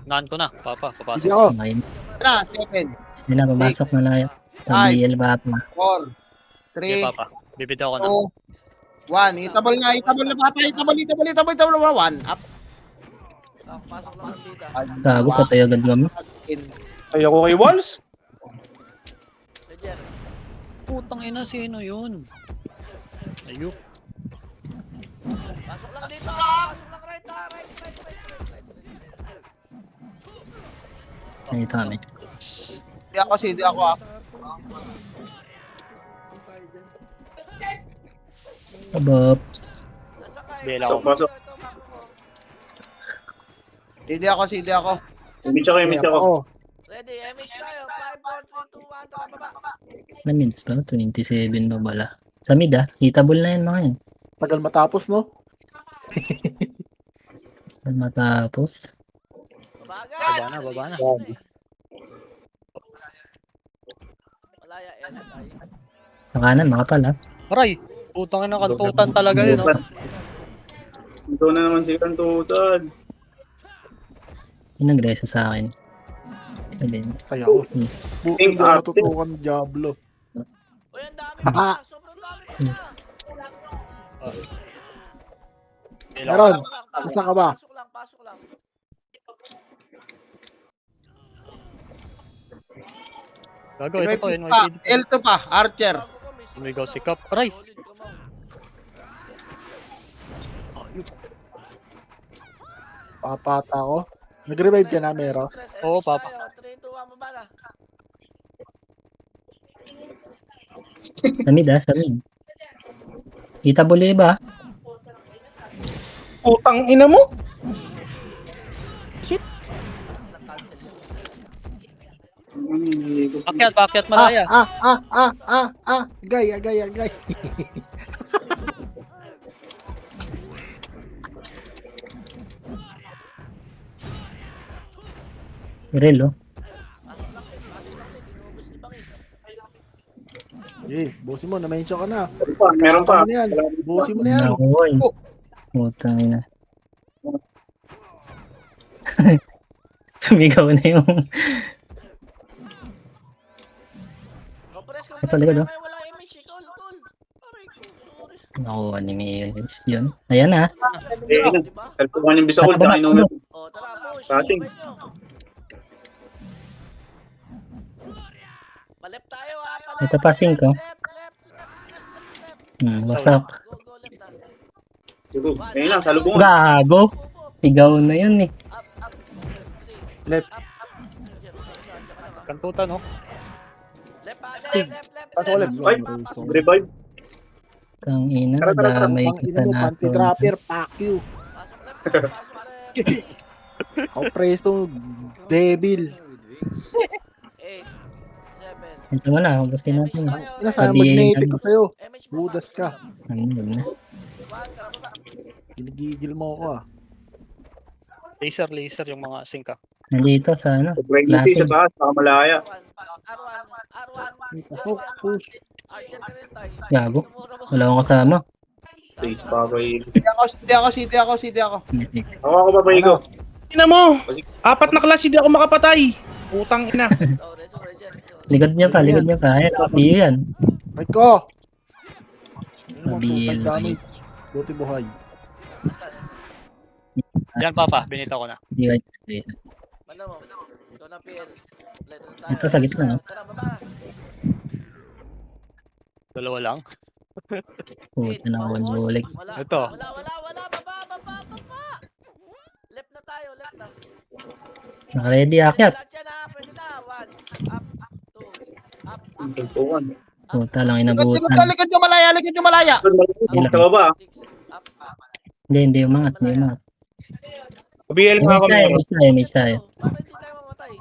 Naan ko na, Papa. Papasok. Hindi ako. Okay. Na, 7, Hindi na, pumasok na lang. Pag-BL ba pa? 4, Sige, 3, Papa. Bibitaw ko na. 2, 1. Itabol na, papa. Itabol. 1, up. Pasok lang ang bida. Gago, patay agad kami. Ay ako kay Walls. Roger. Putang ina, sino yun? Ayup. Pasok lang dito. Pasok lang right. Nakita kami. Hindi ako. Pabox. Nasa kayo. Bela Pasok, ko. pasok. Hindi ako. Image ako, image ako. Oo. Ready, MH tayo. 5, 4, 3, 2, 1, tara baba. Na mids pa, 27 ba bala? Sa mid ah, hitable na yan mga yan. Tagal matapos, no? Matapos. Baba na. Malaya, yan tayo. Sa kanan, makapal ah. Aray! Putang ina, kantutan talaga yun, oh. Ito na naman si Kantutan. Yung nag-reso sa akin. Ayun. Kaya ako. Buti Think ko up. natutukan Diablo. Uy, ang dami na. Sobrang dami na. Meron. Nasa ka ba? Pasok lang. Gago, ito pa, NYPD pa. NYPD. L2 pa, Archer. Umigaw si Cap. Aray! Papata ako. Nag-revive ka na, Mero. Oo, Papa. 3, 2, 1, baba na. Sa mid ah, sa mid. Hitable ba? Putang ina mo! Pakyat, malaya. Agay. Irel oh. Busin mo, na-mention ka na. Meron pa. Ano yan? Busin mo na yan. Ako eh. Putang ina. Sumigaw na yung... Compress. Ito, likod, oh. Wala image. Tol. Aray ko, sorry. Nakuha ni Miris yun. Ayan na. Eh, Di ba? kalpuhan yung bisa ko. Tara, Dahil nung O, tara, push. Ating. Sabay nyo. Palep tayo, ha? Palep. Ito pa, 5. Wasak. Go, go, left, ha? Sige, ayun lang, salubungan. Gago. Sigaw na yun eh. Up, up. Left. Up, up. Kantutan, no? Left, ha? Left. Paso ulit. Ay, revive. Ang ina, Tara, tara, tara. damay Ang kita ina mo, na. panty dropper, fuck you. Pasok left, pasok left. Ako preso, devil. 8, 7. Ito mo na, hubusin natin. Inasama Sabihin magnetic ano. ko sa'yo. MH mo, Budas ka. Ano, wag na. 1, tara baba. Ginigigil mo ako ah. Laser yung mga singka. Nandito sa ano. Trinity sa taas, baka malaya. R1. Pasok, push. Archer ka rin tayo. Gago. Wala akong kasama. Face bagay. City ako. Ako ba ba ikaw? Ina mo! 4 na clash, hindi ako makapatay. Putang ina. Oh, resurrection. Likod niya pa. Ayan, kapiyo yan. Right ko! Sabihin mo, damage. Buti buhay. Yan, Papa. Binita ko na. Hindi ka dito. Ano mo? Ito na PL. Letter tayo. Ito sa gitna, no? Tara, baba. Dalawa lang. Puta na ako bulik. Wala. Ito. Wala. Baba. Left na tayo, left na. Naka-ready akyat. Lahat yan, ha? Pwede na. 1, up, 2, up. Salpuhan. Puta lang inabutan. Likod nyo malaya. Sa baba. 6, up. Hindi umangat. BL mga kami. Image tayo. Bakit hindi tayo mamatay?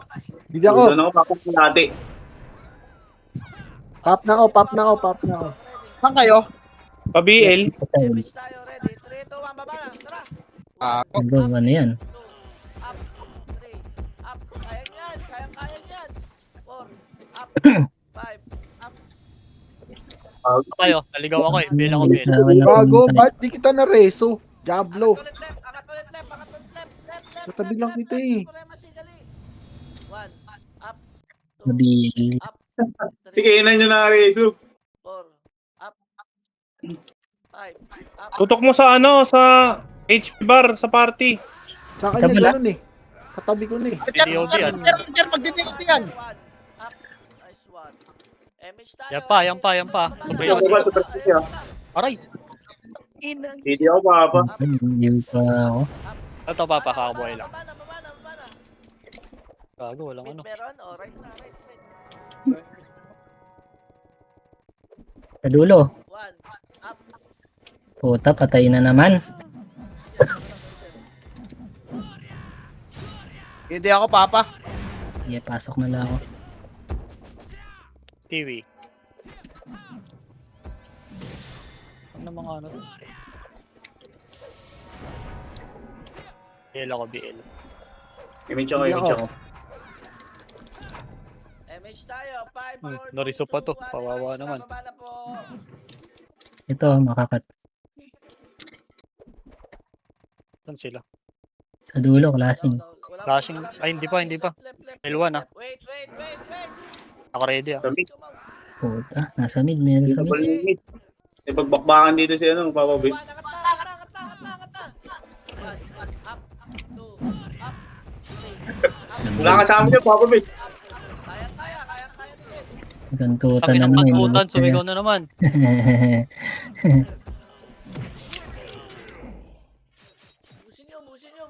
Hindi ako. Doon ako papakulati. Pop na ako. Saan kayo? Pa-BL. Damage tayo, ready. 3, 2, 1, baba na. Tara. Ano yan? 2, up, 3, up. Kaya yan. 4, up, 5, up. Kayo, naligaw ako eh. Bill ako, Bill. Bago, ba't di kita na reso? Diablo. Angat ulit left. Katabi lang kita eh. 1, up, 2, Mabil. up, Sige, inan nyo na reso. 4, up, 5, up. Tutok mo sa HP bar, sa party. Sa kanya Kabila. ganun eh. Katabi ko na eh. DOD yan. Archer, magdidikti yan. 1, up, nice one. MH tayo. Yan pa. Ito ba sa perspective ah? Aray! Ina. Hindi ako papa. Hindi pa ako. Ito, Papa. Kakabuhay lang. Baba na. Gago, walang Mid ano. meron? Oh, right. Sa dulo. 1, up. Puta, patay na naman. Hindi ako, Papa. Sige, pasok na lang ako. TV. Ano mga ano? BL ako, BL. Image ako. MH tayo. 5, 4, Noriso pa to. Kawawa naman. Baba na po. Ito, makakat. Saan sila? Sa dulo, klaseng. Flashing. Ay, hindi pa. Left. L1 ah. Wait. Ako ready ah. Sa mid. Puta, nasa mid. Meron sa mid. Mid. May pagbakbakan dito si Papa Best. Angat na. 1, up, 2, up, 3, up. Wala kasama niyo, Papa Best. Kaya din. Gantutan Sabi ng naman. kantutan, sumigaw na naman.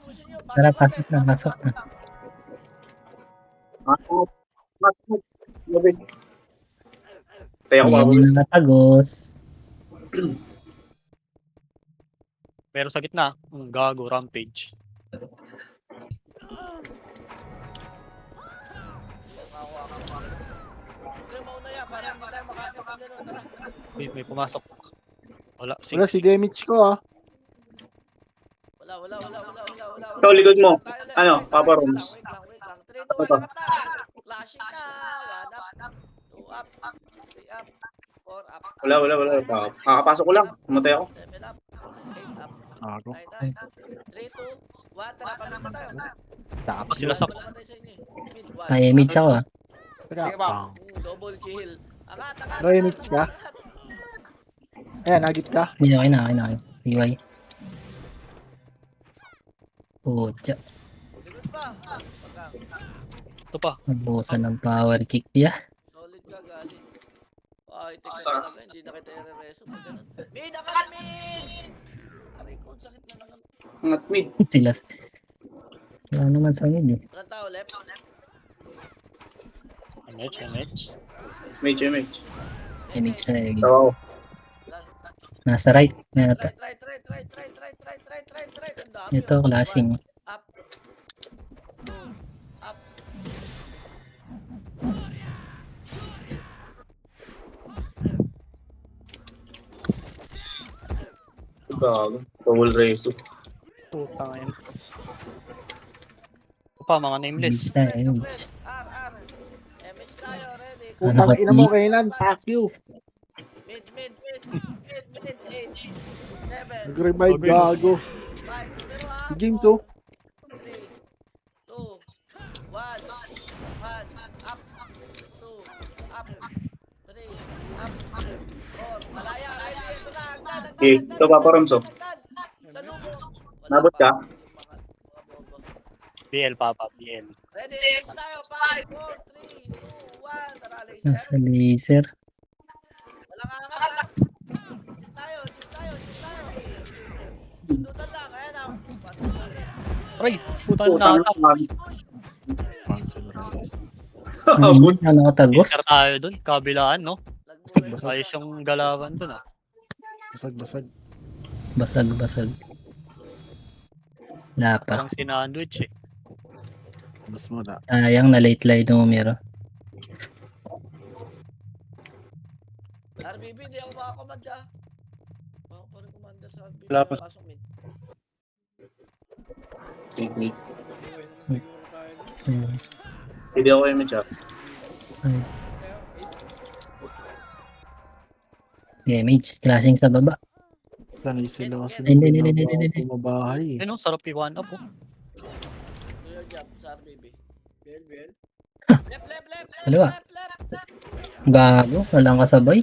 Busin nyo. Tara, pasok na. Tayo ako, Papa Hindi Best. na natagos. Meron sa gitna. Ang gago, rampage. May pumasok. Wala. Wala si damage ko ah. Wala. Ikaw, likod mo. Ano, Papa Roms? Wait lang. 3, 2, 1, angat na. Flashing na. 1 up, 2 up, 3 up, 4 up. Wala. Kakapasok ko lang. Pumatay ako. 7 up, 8 up, Ako. 9 up, 3, 2, 1. Tara, palit na tayo. Pa sila sa... Wala tayo sa inyo. Mid, 1. Ay, image ako ah. Teka, Sige, Papa. bang. Double kill. Angat. No image ka? Ayan, nagit ka. Hindi, okay na. PY. Pucha. Likod pa. Pagka. Ito pa. Nabusan ng power kick niya. Solid ka, galing. Ay, tek na talaga. Hindi na kita i-reso. Pag ganun. Mid, akan mid! Aray ko, ang sakit na naman. Angat mid. Sila. Wala naman sa mid eh. Ilan tao, left? MH. Mage. Image na eh. Tawa ko. Nasa right. Yata. Right. Ang dami. Ito, klaseng. Up. Two. Up. Gago. Bawal reso. Putang ina. Ito pa, mga nameless. Image na image. R. MH tayo, ready. Putang ina mo, Kenan. Fuck you. Mid. 8. 7. Nag-revive, gago. 5. Games, oh. 3. 2. 1. Up. 2. Up. 3. Up. 4. Malaya. Ito na. Hagdan. Okay, ito Papa Ramso. Sa lubong. Nabot ka? BL, Papa. BL. Ready, next tayo. 5, 4, 3, 2, 1. Tara, Nasa laser. laser. Walang angat. Shoot tayo. Sundutan lang. Ayan na. Aray, putang Putang na. Abot. Na nakatagos. Laser tayo dun. Kabilaan, no? Lagbuhay. Ayos yung galawan dun, ah. Basag. Basag. Wala pa. Parang sinandwich, eh. Mas mo na. Sayang na late line numero. RBB, di ako makakomand ah. Ako pa rin commander sa RBB. Wala pa. Pasok mid. Mid. Hmm. Hindi ako image up. Image. Klaseng sa baba. Sanay sila kasi Hindi. bumabahay. Ano, sarap i-one up, oh. Clear job sa RBB. Bel. Left. Dalawa. Gago. Walang kasabay.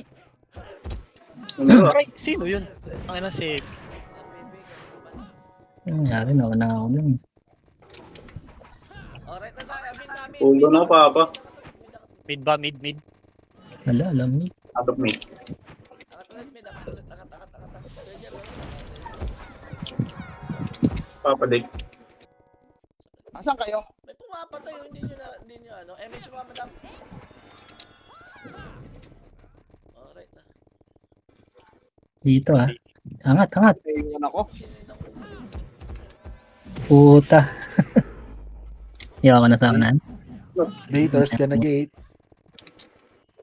Ano ba? Aray, sino yun? Ang ina si... RBB. Ang nangyari, nauna ako dun. Alright na tayo. Mid. Ulo na Papa. Mid ba? Mid. Wala, alam niyo. Asap mid. Angat. Papa Dick. Asan kayo? May pumapatay yun. Hindi nyo ano. MH pumapadam. Alright na. Dito ah. Angat. Tingnan ako. Puta. Iyaw ko na sa unan. Haters ka na gate.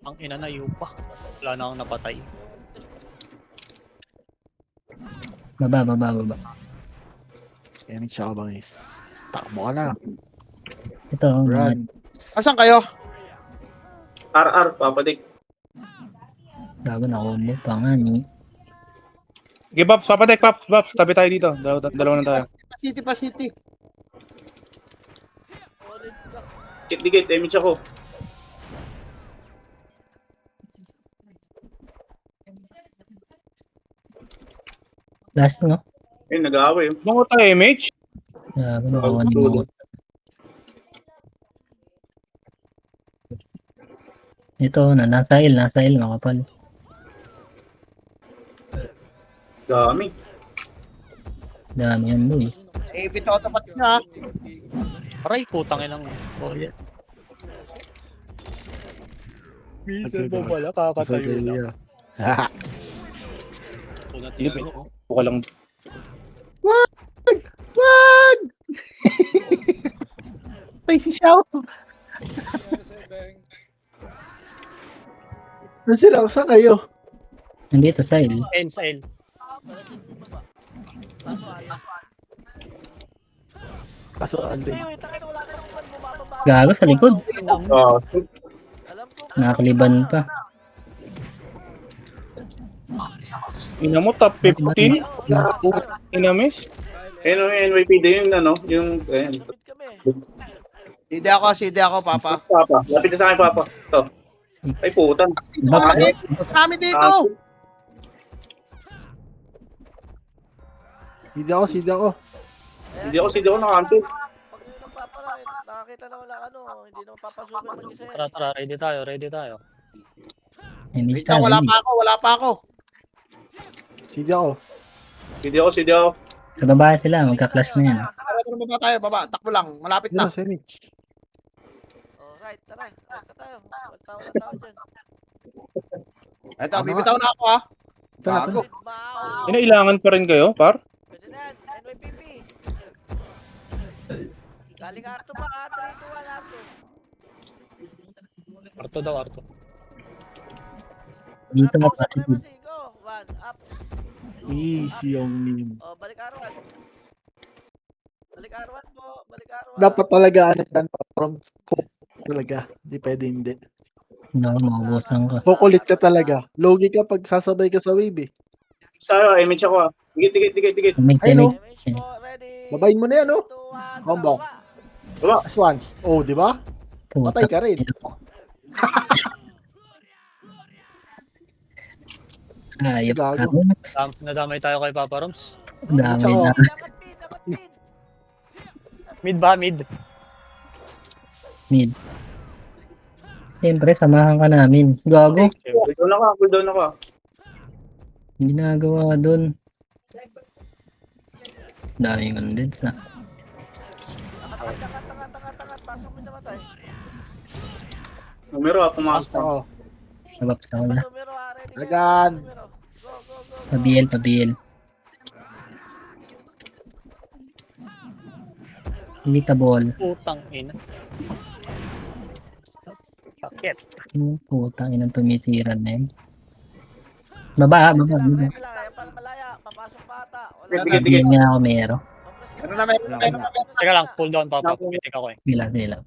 Ang ina na yupa. Wala na akong napatay. Baba. Yan siya ka bangis. Takbo ka na. Ito. Run. Asan kayo? RR, Papa Dick. Gago na combo pa nga ni. Give up, Papadek, Paps. Tabi tayo dito. Dalawa na tayo. Pa city. Solid ka. Dikit, image ako. Last no? Ayun, nag-aaway. Oh. Doon ko tayo, image. Gago na ako. Ito na, nasa il makapal. Dami. Dami yan boy. Eh, bito autopats nga. Aray, putang inang. Oh, yeah. Minsan ba pala, kakatayo lang. Buka lang. Wag! Ay, si Xiao. Nasila, saan kayo? Nandito sa il. Sa L. Kaso, andi. Wait, wala na nung bumababa. Gago sa likod. Ah, Alam ko. Nakakaliban pa. Ina mo, top 15. Ina, miss. ayun, NYPD yung ano, yung, ayun. Mid kami. Hindi ako, Papa. Papa, lapit na sa akin, Papa. Ito. Ay, putan. Back. Marami dito. Hindi ako, hindi ako. Hindi ako nakancel. Pag yun ang paparait, nakakita na wala ano, hindi naman papasukin mag-isa yan. Tara, tara, ready tayo, ready tayo. May Wait mister. lang, wala pa ako. Hindi ako. Hindi ako. Sa baba sila, magka-clash na yan. Tara, baba tayo, baba. Takbo lang, malapit Yun na. na, Semich. Oh, right, tara. Right na tayo. Wala tao dyan. Eto, bibitaw na ako ha. Gago. Mao. Inailangan pa rin kayo, par? Pwede na yan. NYPP. Galing Arto pa ha. 3-2-1 Arto. Arto daw, Arto. Dito na Arto, pa. sabay mo, Go. 1, up. Easy yung meme. Oh, balik Arwan. Balik Arwan po. Balik Arwan. Dapat talaga ano yan, from scope talaga. Hindi pwede hindi. No, maubusan ko. Kukulit ka talaga. Logi ka pag sasabay ka sa wave eh. Sa image ako ah. Dikit. May Ay, no. damage. Damage po. Ready. Babayin mo na yan, oh. 3, 2, 1. Combo. Baba. Last one. Oh, di ba? Patay ka rin. Ayop ka. Gago. Nadamay tayo kay Papa Roms. Dami Tsaka, na. Dapat mid. Dapat mid. Mid ba? Mid. Mid. Siyempre, samahan ka namin. Gago. Cooldown ako. Ginagawa doon. Daming undeads na. Tangat. Pasok mo namatay. Numero pumasok na. Oo. Nabaps ako na. Numero ha. Ready. Agan. Numero. Go. Pabiel. Meetable. Putang ina. Sakit. Putang inang tumitira na yun. Baba. Ready lang. Yan pala malaya. Papasok pa ata. Wala Sige, na. sige. Pabiel nga ako meron. Meron na. Teka lang, cool down, Papa. Pumitik ako eh. Sila. Putang ina mo.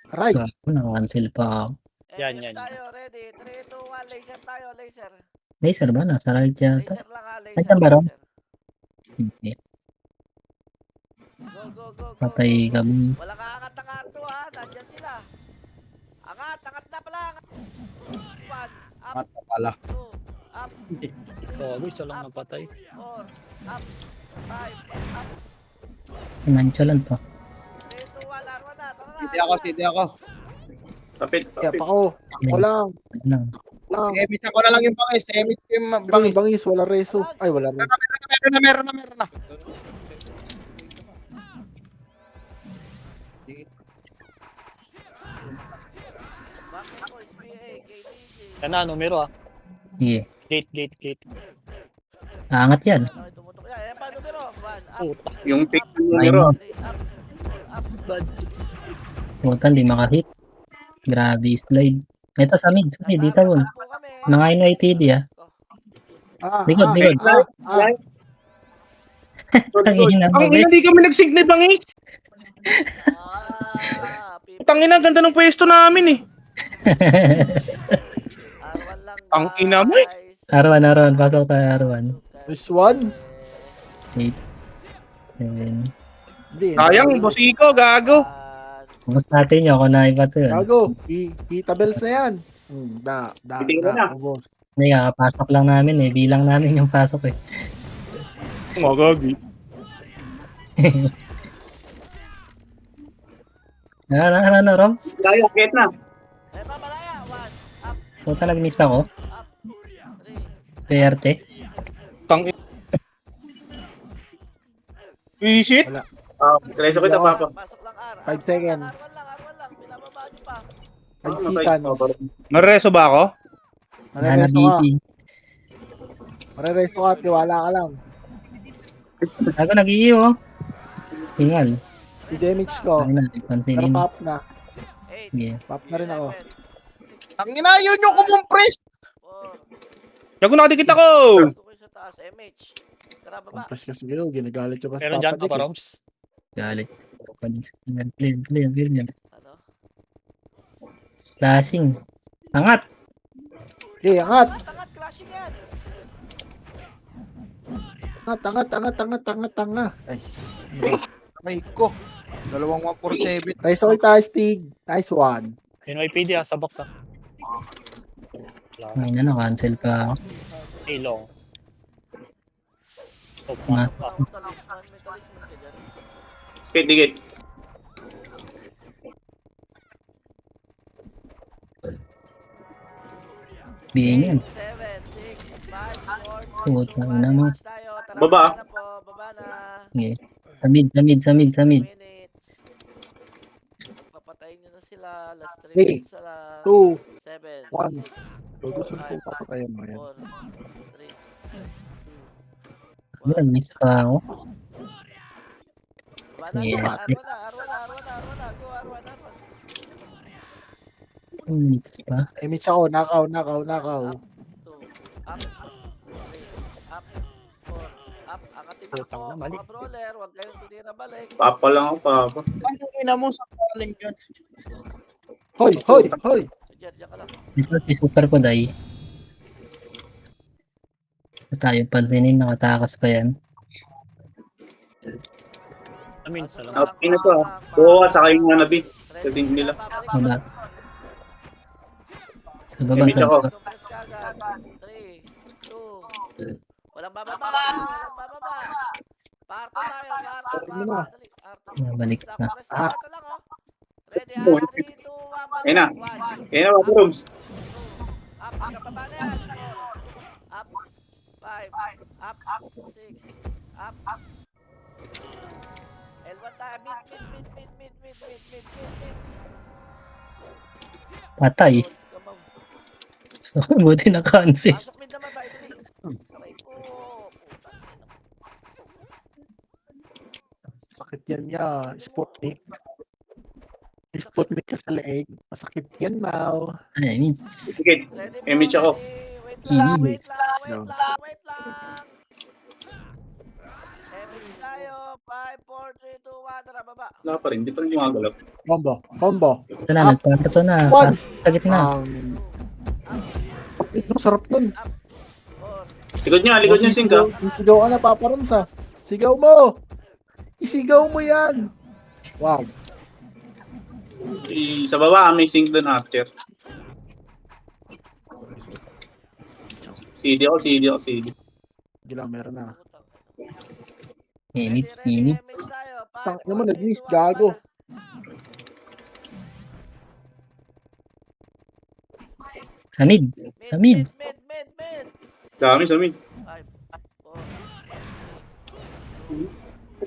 Right. Gago, naka-cancel pa ako. Yan. Tayo. Ready. 3, 2, 1. Laser tayo. Laser. Laser ba? Nasa right yata. Laser lang ha. Laser. Nandiyan ba, Rom? laser. Hindi. Go. Patay kami. Wala ka angat ng Arto ha. Nandyan sila. Angat na pala. 1, up, Mat pala. 2, up, Gago, isa lang napatay. 4, up, 5, up, Nonchalant to. 3, 2, 1, Arwan na. Tara na. Hindi ako. Kapit. Kaya pa ako. Ako lang. Ano? Emit ako na lang yung bangis. Emit ko yung Bangis. bangis. Bangis, wala reso. Ay, wala reso. Meron na. Ako, SPA, KDG. Yan na, numero ah. Sige. Gate. Angat yan. Okay, tumutok yan. Ayan pa, numero. 1, up, Puta. Yung pick ng numero. up, Bad. Puta, hindi makahit. Grabe, slide. Ito sa mid. Dito mo. po kami. Nangain na IPD ah. Likod. Right. Tangin na Ang ba? ina, di kami nag-sync ni Bangis. Tangina, ganda ng pwesto namin eh. Arwan lang. Ang ina mo eh. Arwan. Pasok tayo, Arwan. This one? 8, 7. Hindi. Sayang, boss Iko, gago. Kumusta natin yun? Kung naiba to yun. Gago. Kita-bells na yan. Bitingin na. Ubos. Hindi, kakapasok lang namin eh. Bilang namin yung pasok eh. Magagi. Ano, Roms? Layo, get na. Ayan pa, malaya. 1, up, Puta, nag-miss ako. 3. Swerte. Tang Visit? Reso kita, Papa. Pasok lang, R. 5 seconds. Arwan lang. Binababa nyo pa. 5 seconds. Mareso ba ako? Nana Marereso ka. BP. Marereso ka. Tiwala ka lang. Ako nag-iiyo oh. Hingal. I-damage ko. Ano na, Pero pansinin. pop na. 8, Sige. Pop na rin ako. Ang ina, yun yung kumumpres. 4. Yago, nakadikit ako! Tukoy sa taas. MH. Tara, baba. Compress kasi yun. Ginagalit yung Meron dyan, Papa Roms. Galit. Clear. Ano? Flashing. Angat! Okay, angat. Tangat, clashing yan. Tanga. Ay. May ko. 2147. Nice all tayo, Stig. Nice one. NYPD ah, sa box ah. Ay na, cancel pa ako. Ilong. Mas, Talisman, may talisman ka dyan. Dikit. bigyan yan. 7, 6, 5, 4, 3, 2, Putang 1. ina mo. Advance tayo. Tara, Baba. na po. Baba na. Sige. Sa mid. Minutes. Papatayin nyo na sila. Last 3 Hey. minutes na lang. 2, 7, 1. Gusto ko papatayin mo yan. 4, 3, 2, Wala, miss pa ako. Baba na. Sige. Arwana. Go, Arwana. Mix pa. Mitch ako. Nakaw. Up, 2, up, 3, up, 4, up. Angatin mo po, mga brawler. Huwag kayong tutira balik. Papa lang ako, papa. Ang ina mo sa kaling dyan. Hoy. Diyan ka lang. Ito si Super ko dahil. Tayo pansinin, nakatakas pa yan. Ina to ah. Oo, sa kayo nga nabi. Kasi nila. Baba. Sa baba, Limit sa ako. baba. 3, 2, walang bababa. Parto tayo. Patayin mo na. Dali, Arto. Balik na. Ito lang, oh. Ready, 3, 2, 1, Ayun na. 1. Ayun na, Papa Robs. Up, kapaba na yan. Up, 5, up, 6, up. L1 tayo, mid. Patay. Kamaw. So, buti na-cancel. Pasok mid naman tayo, dali. Aray ko. Putang ina. Sakit yan niya. Sputnik ka sa leeg. Masakit yan, Mau. Ay, miss. Dikit. Ready po, Mitch ako. ready. Wait Inis. lang. Mitch tayo. 5, 4, 3, 2, 1. Tara, baba. Wala pa rin. Di pa rin gumagalaw. Combo. Ito na, nagpapit to na. One. Sa gitna. Ang sarap nun. 4, Likod niya, sing ka. Sisigaw ka na, Papa Rams, ha. Sigaw mo. Isigaw mo yan. Wow. Sa baba, may sing doon after. CD ako. Hindi lang, meron na. Init. Mitch tayo. 5, Tang ina mo, 4, 3, nag-miss, 2, 1. gago. Sa mid. Mid. Dami sa mid. 5, 4, 3,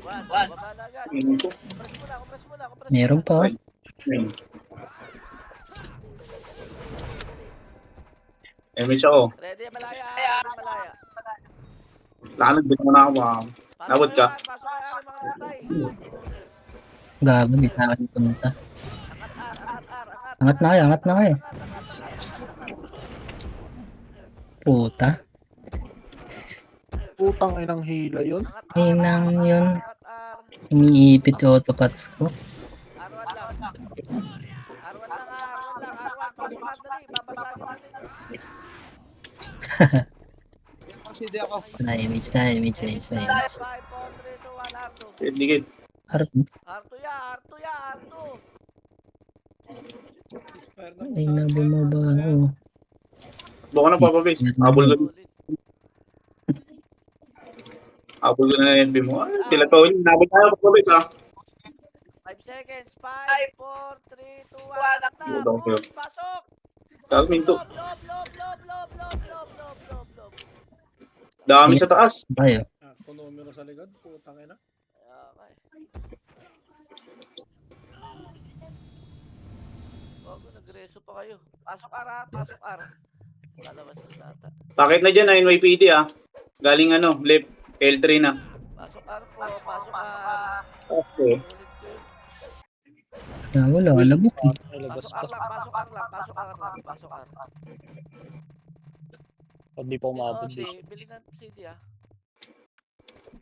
2, 1. Baba na agad. Compress muna. Meron pa. Mitch ako. Ready, malaya. Lanag, dito mo na ako. Nabot ka. Pasok ka yan, mga namatay. Gago, di sa akin pumunta. Angat. Angat na kayo. Puta. Putang inang hila yun. Inang yun. Angat. Iniipit yung autopats ko. Arwan lang. Pasok ka, dali. Babasagin natin. Sige ako. Na-image. 5, 4, 3, 2, 1. Arto. Dikit. Arto ya. Expire na Ay na bumaba ako. Buka na, Papa Base. Abol ko na yung NB mo. Sila to. Nabot tayo, Papa Base, ha. 5 seconds. 5, 4, 3, 2, 1. Budong. Pasok. Gagawin to. Lob. Dami sa taas. Tayo. kung numero sa likod, putang ina. Okay. Bago nagreso pa kayo. Pasok R. Lalabas ng data. Bakit na dyan, NYPD, ha. Galing left. L3 na. Pasok R po. Pasok R. Okay. Wala, labas eh. Pasok R lang. Hindi pa umabot. Bili ng CD ah.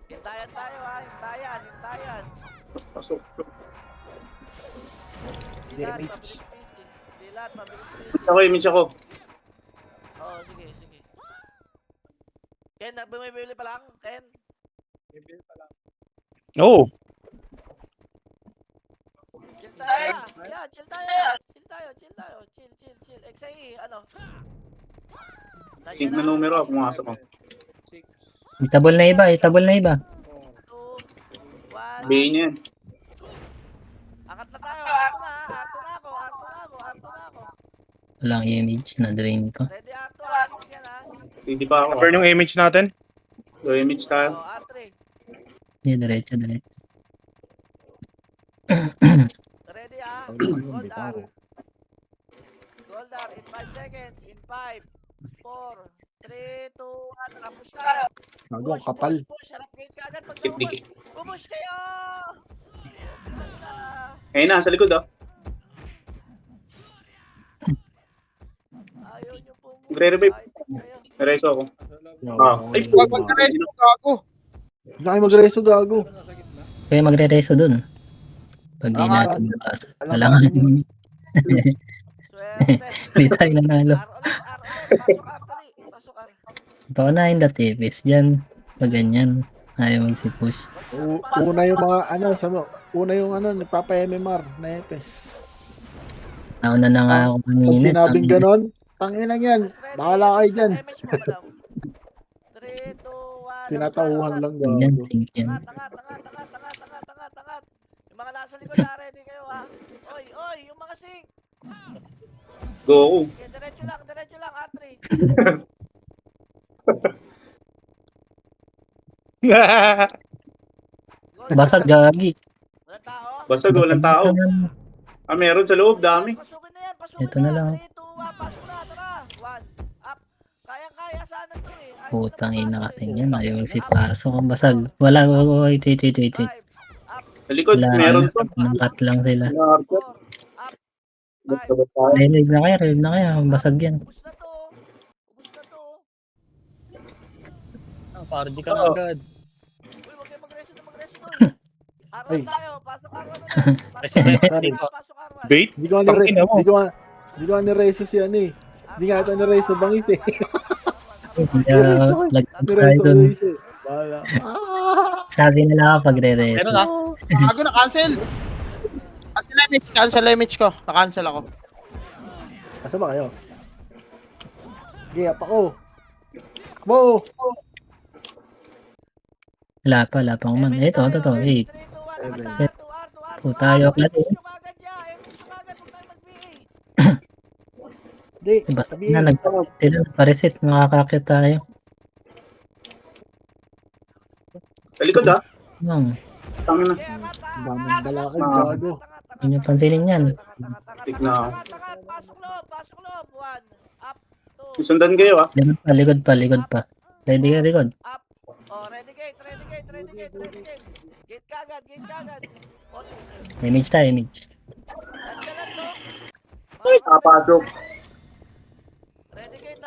Hintayan tayo ha. Hintayan. Pasok. Dilat, mabilis PC. Ako, Mitch ako. Oo, sige. Ken, bumibili pa lang? Ken? Oo. Chill tayo. Yeah, chill tayo. Chill. XAE, ano? Sing na numero, pumasok ako. 6, Itabol na iba, itabol na iba. 2, 1. Bayin niya yan. Angat na tayo. Arto na, arto na ako. Walang image na drain ko. Ready, arto. Arto yan, ha. Hindi pa ako. Burn yung image natin. Low image tayo. Oh, R3. Hindi, diretso. Ready, ha. Hindi Gold pa ako. R. Gold R in 5 seconds. In 5, 4, 3, 2, 1. Tapos tayo. Gago, ang kapal. Push. Harap game ka agad. Pag Dikit-dikit. Pupush kayo. Ayun na, sa likod ah. Ayaw nyo po. Magre-revive. Reso ako. Ah. Ay, Wag magkareso, gago. Hindi na kayo mag-reso, gago. Kaya magre-reso dun. Pag di natin bukas. Alangan. Swerte. Hindi tayo nanalo. R ulit. Pasok R, dali. Pasok R. Paunahin na tipis dyan. Pag ganyan. Ayaw magsipush. Una yung mga, una yung ni Papa MMR na Epes. Nauna na nga ako Pag kanina. sinabing ganon, tangin na yan. Bahala kayo dyan. 3, 2, 1. Tinatauhan lang, Ganyan, gago. sink yan. Tangat. Yung mga nasa likod na, ready kayo, ha. Oy, yung mga sing. go. Okay, diretso lang, R3. Basag gagi. Walang tao? Basta walang tao. Ah, meron sa loob, dami. Pasukin na yan. Ito na lang. 3, 2, 1, pasok na, tara. 1, up. Kayang-kaya sana to eh. Ayaw Putang na ina pasok kasi eh. yan. Ayaw magsipasok. Ang basag. Wala. Wait. 5, up. Sa likod, Wala. meron to. Nangkat lang sila. 4, up. 5. Revive na kayo. Ang basag yan. Ubus na to. Party ka na Oo. agad. Uy, huwag kayo mag-reso doon. Arwan Ay. tayo. Pasok Arwan Reso, reso. Pasok Arwan. Bait? Hindi ko Tangina mo. ni-reso si ano eh. Hindi nga ito ni-reso bangis eh. Lag tayo Ni-reso dun. bangis eh. Bahala. Sabi nila ako pag re-reso. Meron na. Gago na cancel. Cancel image ko. Na-cancel ako. Asa ba kayo? Sige, up ako. Mo! Wala pa man. Ito. 8. Tayo ka din. Hindi, Basta sabihin. na nagpa-reset. Makakakit tayo. Sa likod ah. Bang. Tangin na. Ang daming balakad, gago. Hindi nyo pansinin yan. Tik na ako. Pasok loob. 1, up, 2, Susundan kayo ah. Likod pa. Ready ka, likod. up. Oh, ready gate. Gate kagad. Image tayo, image. Nandiyan to. Ay, nakapasok. Ready gate.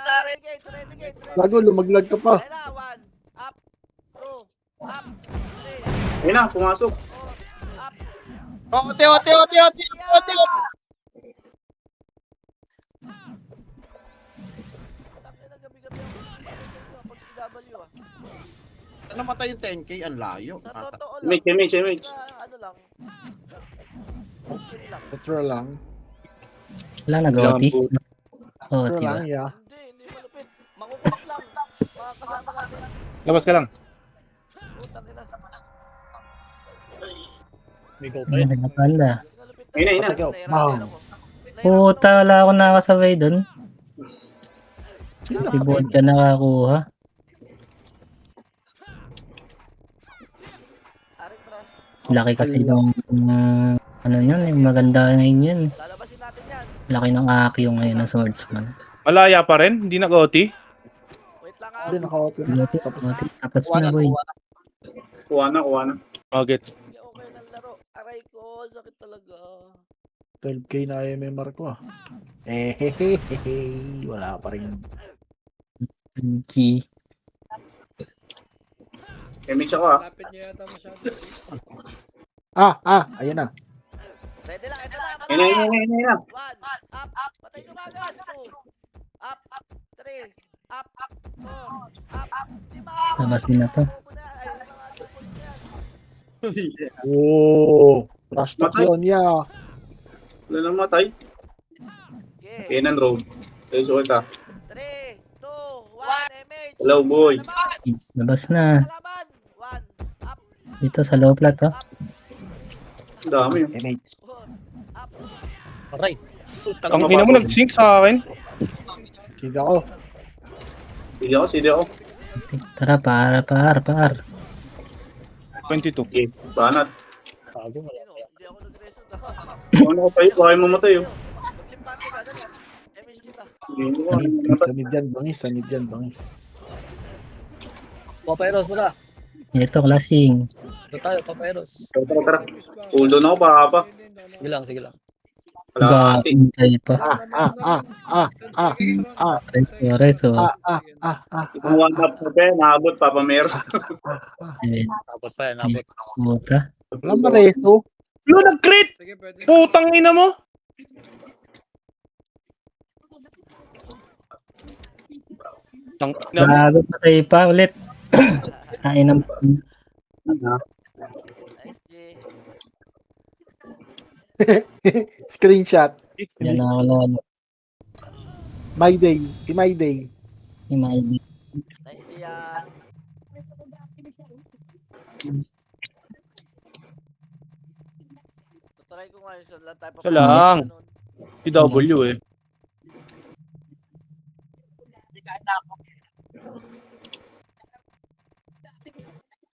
Gago, lumaglag ka pa. Ayun na, 1, up, 2, up, 3, Ayun na, pumasok. 4, up. Ote. Ano matay yung 10k? Ang layo. Sa totoo lang. Image. Ano lang. Okay lang. Natural lang. Wala nag-OT. Natural OT ba? lang, yeah. Hindi malupit. Makukulit lang. Mga kasama natin. Labas ka lang. Putang ina. May go pa yun. Ano na pala? Malupit Ayun na. Pasok ako. Nahirapan Bang. ako. Puta, wala akong nakasabay dun. Si Bod ka nakakuha. Aring Crush. Laki kasi yung ano yun, yung maganda na yun. Lalabasin natin yan. Laki ng aki yung ngayon na swordsman. Malaya pa rin. Hindi nag-OT. Wait lang ha. Hindi, naka-open. OT, OT. Tapos na boy. Kuha na. Oh, get. Hindi okay ng laro. Aray ko. Sakit talaga. 12k na MMR ko ah. Wala pa rin. Key. Image ako ah. Lapit niya yata masyado. Ayun na. Ready lang. Ito na. Ayun na. 1, up. Patay ko agad. 2, up, 3, up, 4, up. Labasin na to. Oh, rush talk Matay. yun, yeah. Wala nang matay. Okay. Kenan road. Reso kita. 3, 2, 1, image. Hello, boy. Labas na. Kalaban. 1. Up. Dito sa low flat, oh. Ang dami. MH. 4. Up. Aray. Putang Ang ina mo nag-sync sa akin. Hindi ako. Sige ako. Tara, par. 22. Okay, banat. Bago, wala. Hindi ako nag-reso na. Ano ko tayo? Baka mamatay oh. Maglimpante ka doon. MH kita. Hindi mo ano mamatay. Sanid yan, bangis. Papayros na. Ito, klaseng. Ito tayo, papayros. Tara. Cool down ako, baka pa. Sige lang. Wala ati. Gantay pa. Reso. Kung one up na pa, naabot pa pa meron. Tapos pa yan, napot. Puta. Walang mareso. Lo, nag-crit! Sige, pwede. Putang ina mo! Tang ina mo. Bago patay pa ulit. Kain ng... Nice, G. Screenshot. Yan na ako lalo. My day. My day. Yung mga ibig. Nice, G, yan. Tutry ko nga yun. Saan lang tayo Siya lang. Ganun. Si W eh.